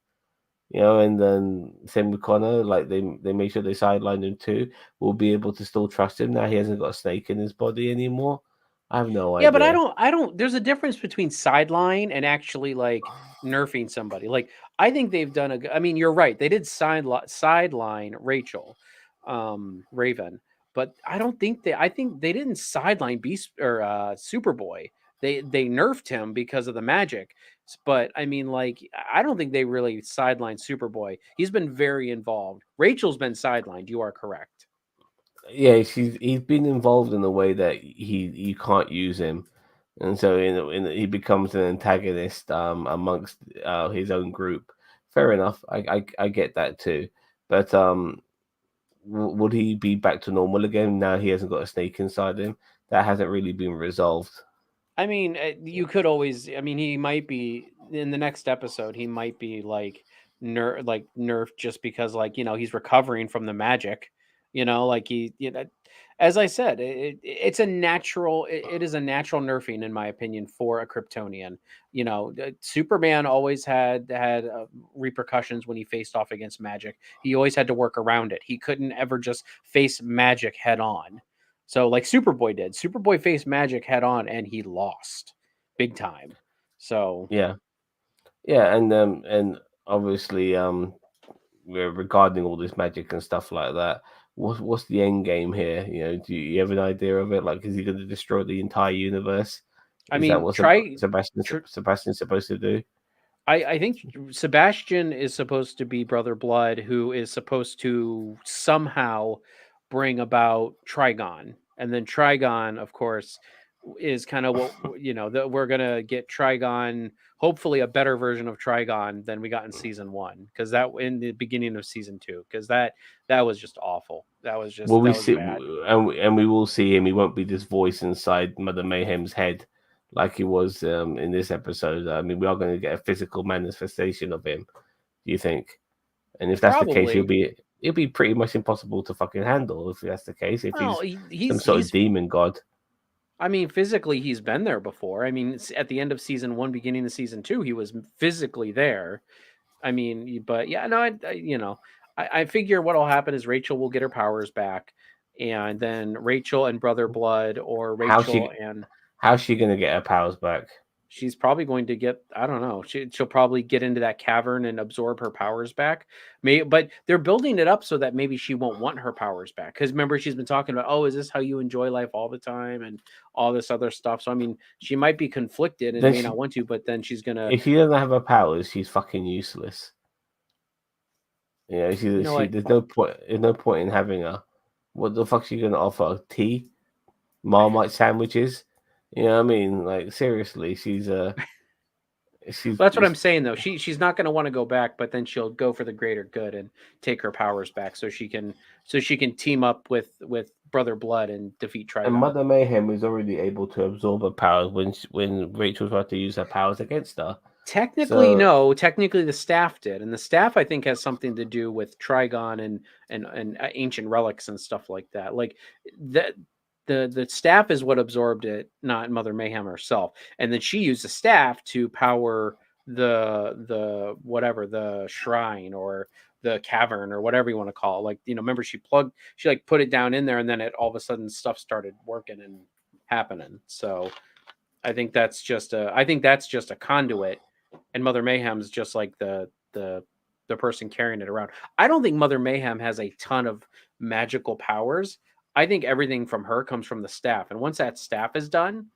And then same with Connor, like they make sure they sidelined him too. We'll be able to still trust him now. He hasn't got a snake in his body anymore. I have no yeah, but I idea. don't I don't there's a difference between sideline and actually like nerfing somebody. Like I think they've done I mean, you're right. They did sideline Rachel, Raven, but I think they didn't sideline Beast or Superboy. They nerfed him because of the magic. But I mean, like, I don't think they really sidelined Superboy. He's been very involved. Rachel's been sidelined. You are correct. Yeah, he's been involved in a way that you can't use him, and so he becomes an antagonist amongst his own group. Fair enough. I get that too, but would he be back to normal again now he hasn't got a snake inside him? That hasn't really been resolved. I mean, you could always. I mean, he might be in the next episode. He might be like nerfed just because he's recovering from the magic. Like as I said, it's a natural. It is a natural nerfing in my opinion for a Kryptonian. Superman always had repercussions when he faced off against magic. He always had to work around it. He couldn't ever just face magic head on. So like Superboy did. Superboy faced Magic head on and he lost big time. So Yeah. Yeah, and obviously regarding all this magic and stuff like that, what's the end game here? Do you have an idea of it? Like, is he going to destroy the entire universe? I Is that mean, what try. Sebastian's supposed to do? I think Sebastian is supposed to be Brother Blood, who is supposed to somehow bring about Trigon, and then Trigon, of course, is kind of that we're gonna get Trigon, hopefully a better version of Trigon than we got in season one, because that in the beginning of season two, because that was just awful. Will we That was see, bad. and we will see him. He won't be this voice inside Mother Mayhem's head like he was in this episode. I mean, we are going to get a physical manifestation of him. Do you think? And if that's the case, Probably. it'll be pretty much impossible to fucking handle if that's the case. If Well, he's some sort of he's demon god. I mean, physically, he's been there before. I mean, at the end of season one, beginning of season two, he was physically there. I mean, but yeah, no, I figure what'll happen is Rachel will get her powers back, and then Rachel and Brother Blood, or How's Rachel she and how's she gonna get her powers back? she's probably going to get, I don't know, she'll probably get into that cavern and absorb her powers back. But they're building it up so that maybe she won't want her powers back, because remember, she's been talking about, oh, is this how you enjoy life all the time, and all this other stuff. So I mean, she might be conflicted and Then may not she, want to, but then she's gonna, if she doesn't have her powers, she's fucking useless. you know what, there's no point. There's no point in having her. What the fuck's she gonna offer? Tea, Marmite sandwiches. You know what I mean? Like seriously, she's well, that's what I'm saying though. She's not going to want to go back, but then she'll go for the greater good and take her powers back, so she can team up with Brother Blood and defeat and Trigon. Mother Mayhem is already able to absorb her powers when Rachel tried to use her powers against her. Technically, So no. Technically, the staff did, and the staff I think has something to do with Trigon and ancient relics and stuff like that. Like that, the staff is what absorbed it, not Mother Mayhem herself. And then she used the staff to power the whatever, the shrine or the cavern or whatever you want to call it. Like, remember, she like put it down in there, and then it all of a sudden stuff started working and happening. So I think that's just a conduit, and Mother Mayhem's just like the person carrying it around. I don't think Mother Mayhem has a ton of magical powers. I think everything from her comes from the staff, and once that staff is done,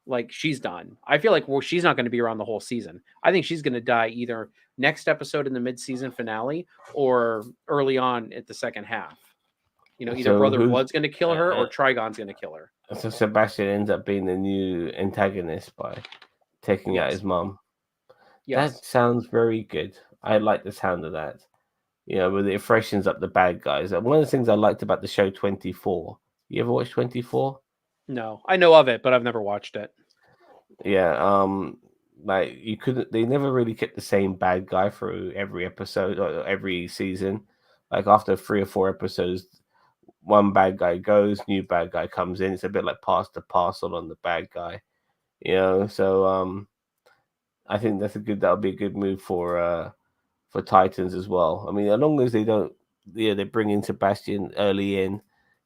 like, she's done. I feel like, well, she's not going to be around the whole season. I think she's going to die either next episode in the mid-season finale or early on at the second half. Either so Brother who's Blood's going to kill her or Trigon's going to kill her. so Sebastian ends up being the new antagonist by taking out Yes. his mom. Yes. That sounds very good. I like the sound of that. But it freshens up the bad guys. One of the things I liked about the show 24. You ever watch 24? No, I know of it, but I've never watched it. Yeah. Like you couldn't. They never really kept the same bad guy through every episode or every season. Like after 3 or 4 episodes, one bad guy goes, new bad guy comes in. It's a bit like pass the parcel on the bad guy. So I think that'll be a good move for Titans as well. I mean, as long as they don't, they bring in Sebastian early in,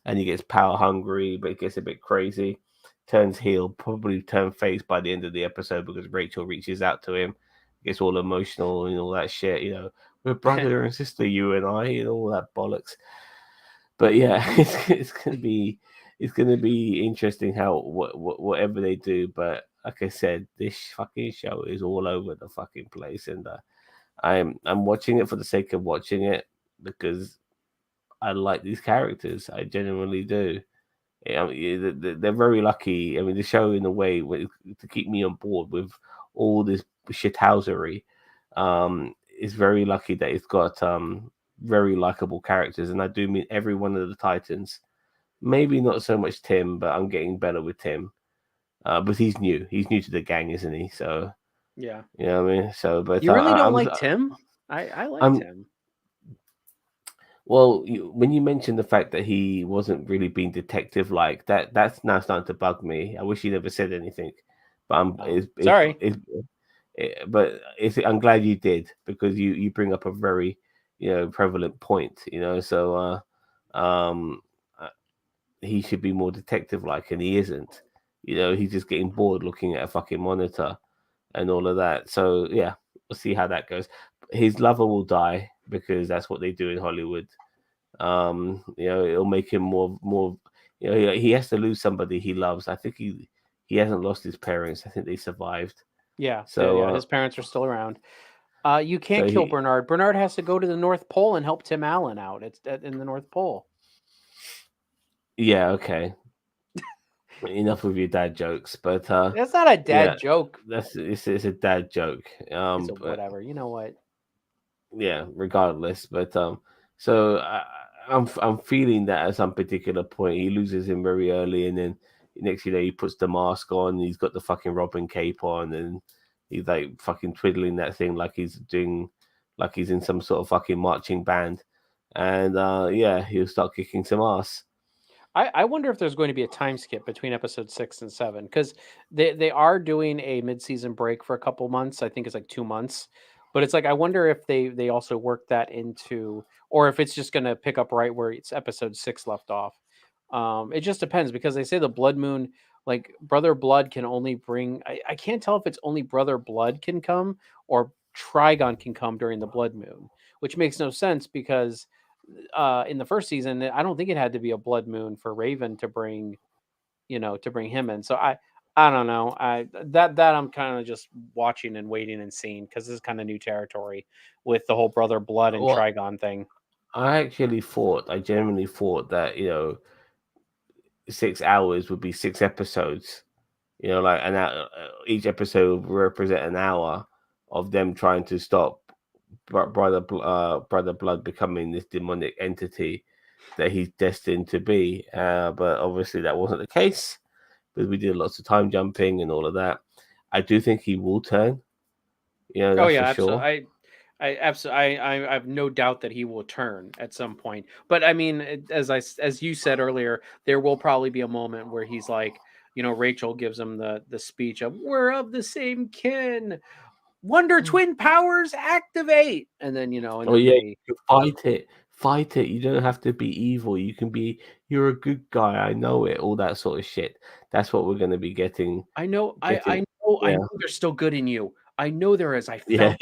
and he gets power hungry, but it gets a bit crazy, turns heel, probably turn face by the end of the episode because Rachel reaches out to him, gets all emotional and all that shit. We're brother and sister, you and I, and all that bollocks. But yeah, it's gonna be interesting how whatever they do. But like I said, this fucking show is all over the fucking place, and I'm watching it for the sake of watching it because I like these characters. I genuinely do. They're very lucky. I mean, the show in a way to keep me on board with all this shithousery is very lucky that it's got very likable characters, and I do mean every one of the Titans. Maybe not so much Tim, but I'm getting better with Tim. But he's new. He's new to the gang, isn't he? So Yeah. you know what I mean. So, but You really don't like Tim? I like I'm Tim. Well, when you mentioned the fact that he wasn't really being detective like that, that's now starting to bug me. I wish he never said anything, but Oh, sorry. I'm glad you did because you bring up a very prevalent point. So uh, he should be more detective like, and he isn't. He's just getting bored looking at a fucking monitor and all of that. So yeah, we'll see how that goes. His lover will die because that's what they do in Hollywood. It'll make him more. He has to lose somebody he loves. I think he he hasn't lost his parents. I think they survived. Yeah, So yeah, his parents are still around. You so can't kill he Bernard. Bernard has to go to the North Pole and help Tim Allen out. It's in the North Pole. yeah, okay. Enough with your dad jokes, but That's not a yeah, dad joke. it's a dad joke. It's a But whatever. You know what? yeah, regardless. But so I'm feeling that at some particular point he loses him very early, and then next you know he puts the mask on, he's got the fucking Robin cape on, and he's like fucking twiddling that thing like he's doing, like he's in some sort of fucking marching band, and yeah, he'll start kicking some ass. I wonder if there's going to be a time skip between episode 6 and 7 because they are doing a mid-season break for a couple months. I think it's like 2 months, but it's like I wonder if they also work that into, or if it's just going to pick up right where it's episode 6 left off. It just depends because they say the blood moon, like brother blood, can only bring. I can't tell if it's only brother blood can come or Trigon can come during the blood moon, which makes no sense because in the first season, I don't think it had to be a blood moon for Raven to bring, to bring him in. So I don't know. That I'm kind of just watching and waiting and seeing because this is kind of new territory with the whole brother blood and Well, Trigon thing. I genuinely thought that 6 hours would be 6 episodes. Like an hour, each episode would represent an hour of them trying to stop brother blood becoming this demonic entity that he's destined to be. But obviously that wasn't the case because we did lots of time jumping and all of that. I do think he will turn. Oh That's yeah, for absolutely. sure. I absolutely. I have no doubt that he will turn at some point. But I mean, as you said earlier, there will probably be a moment where he's like, Rachel gives him the speech of "We're of the same kin." Wonder Twin powers activate, and then and Oh then yeah, they. you fight it, fight it. You don't have to be evil. You can be. You're a good guy. I know it. All that sort of shit. That's what we're going to be getting. I know, Getting. I Yeah. know there's still good in you. I know there is. I Yeah.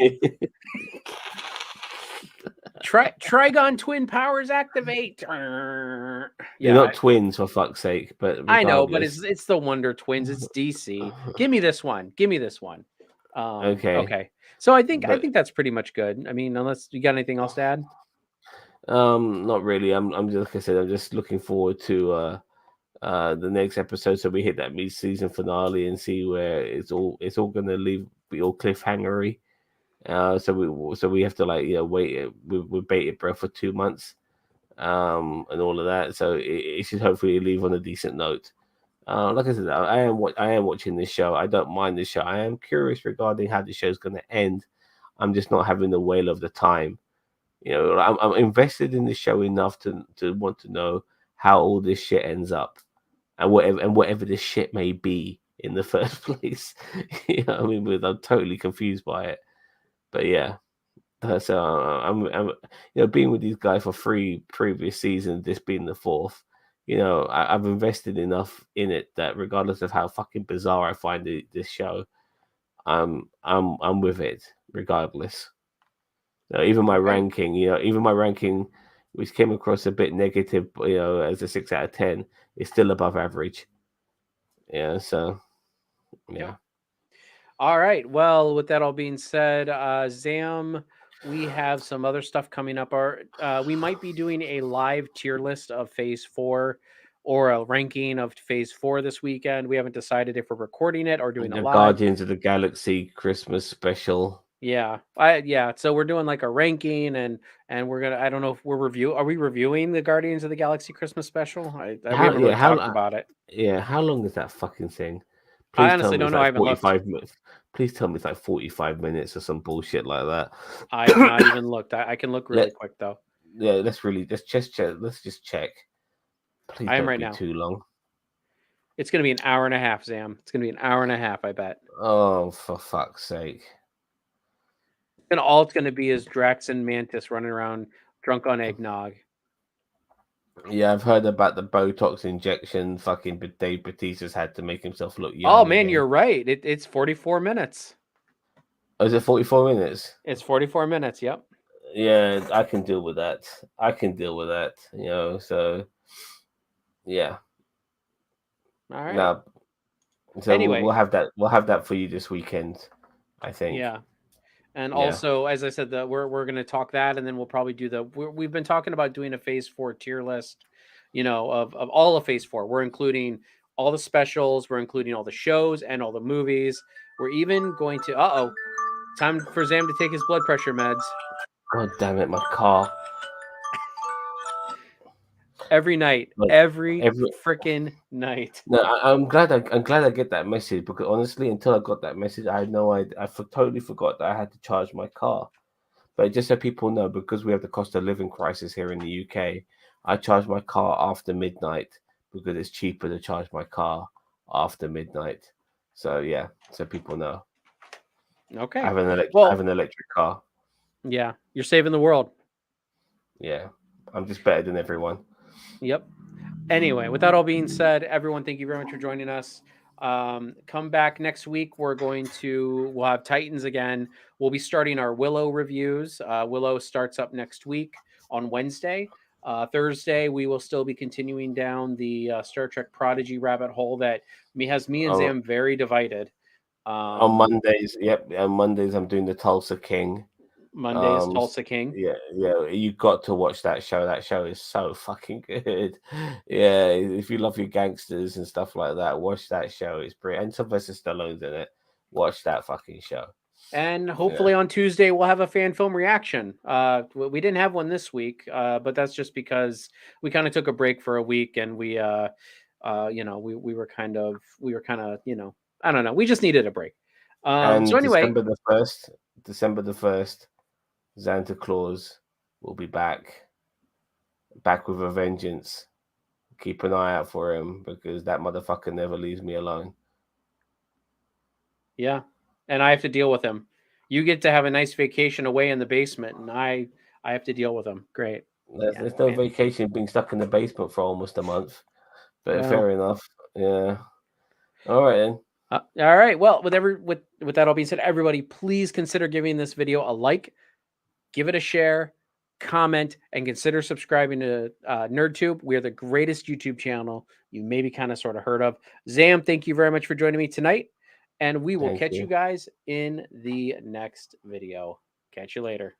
felt Trigon twin powers activate. They're Yeah, not twins for fuck's sake, but I know, but regardless. it's the Wonder Twins. It's DC. Give me this one. Give me this one. Okay, Okay. So I but think that's pretty much good. I mean, unless you got anything else to add. not really. I'm just like I said, I'm just looking forward to the next episode so we hit that mid season finale and see where it's all gonna leave be all cliffhangery. So we have to like wait with bated breath for 2 months and all of that. So it should hopefully leave on a decent note. Like I said, I am watching this show. I don't mind this show. I am curious regarding how the show's going to end. I'm just not having the whale of the time. I'm invested in the show enough to want to know how all this shit ends up, and whatever this shit may be in the first place. I mean, I'm totally confused by it. But yeah, so I'm being with these guys for 3 previous seasons, this being the fourth. I've invested enough in it that regardless of how fucking bizarre I find this show, I'm with it regardless. Okay. Even my ranking, which came across a bit negative, as a 6 out of 10, is still above average. Yeah, so Yeah. yeah. All right. Well, with that all being said, Zam, we have some other stuff coming up. We might be doing a live tier list of Phase 4 or a ranking of Phase 4 this weekend. We haven't decided if we're recording it or doing it The live. Guardians of the Galaxy Christmas special. Yeah. So we're doing like a ranking and we're gonna. I don't know if we're review. Are we reviewing the Guardians of the Galaxy Christmas special? We How haven't yeah really how talked about it. Yeah, how long is that fucking thing? I Please tell honestly me don't it's know. I like haven't looked. 45 minutes. Please tell me it's like 45 minutes or some bullshit like I have not that. even looked. I can look really Let quick though. Yeah, let's just check. Let's just check. Please I am don't right be now. too long. It's going to be an hour and a half, Zam. It's going to be an hour and a half, I bet. Oh, for fuck's sake. And all it's going to be is Drax and Mantis running around drunk on eggnog. Yeah, I've heard about the Botox injection fucking Dave Bautista's had to make himself look Oh, young man, again. you're right. It's 44 minutes. Oh, is it 44 minutes? It's 44 minutes. Yep. Yeah, I can deal with that. I can deal with that, so yeah. All right. Now, So Anyway, we'll have that for you this weekend, I think. yeah. And Yeah. also, as I said, we're going to talk that, and then we'll probably do we've been talking about doing a Phase 4 tier list, of all of Phase 4. We're including all the specials, we're including all the shows and all the movies. We're even going to time for Zam to take his blood pressure meds God damn it, my car. every night, Like every every freaking night. no, I'm glad I get that message because honestly, until I got that message, I had no idea. Totally forgot that I had to charge my car. But just so people know, because we have the cost of living crisis here in the UK, I charge my car after midnight because it's cheaper to charge my car after midnight. So yeah, so people know. Okay. I have Well, an electric car. yeah, you're saving the world. Yeah, I'm just better than everyone. Yep. Anyway, with that all being said, everyone, thank you very much for joining us. Come back next week. We'll have Titans again. We'll be starting our Willow reviews. Willow starts up next week on Wednesday. Thursday, we will still be continuing down the Star Trek Prodigy rabbit hole that has me and On, Zam very divided. on Mondays, yep, on Mondays I'm doing the Tulsa King. Monday is Tulsa King. Yeah, you got to watch that show. That show is so fucking good. Yeah, if you love your gangsters and stuff like that, watch that show. It's brilliant. And Sylvester Stallone's in it. Watch that fucking show. And Yeah. hopefully on Tuesday we'll have a fan film reaction. We didn't have one this week, but that's just because we kind of took a break for a week, and we were kind of I don't know, we just needed a break. So And anyway, December the 1st, Santa Claus will be back with a vengeance. Keep an eye out for him because that motherfucker never leaves me alone. yeah, and I have to deal with him. You get to have a nice vacation away in the basement, and I have to deal with him. Great. Yeah, There's no man. vacation being stuck in the basement for almost a month, but Well, fair enough. Yeah. All right then. all right. Well, with that all being said, everybody, please consider giving this video a like, give it a share, comment, and consider subscribing to NerdTube. We are the greatest YouTube channel you maybe kind of sort of heard of. Zam, thank you very much for joining me tonight, and we will Thank catch you you. guys in the next video. Catch you later.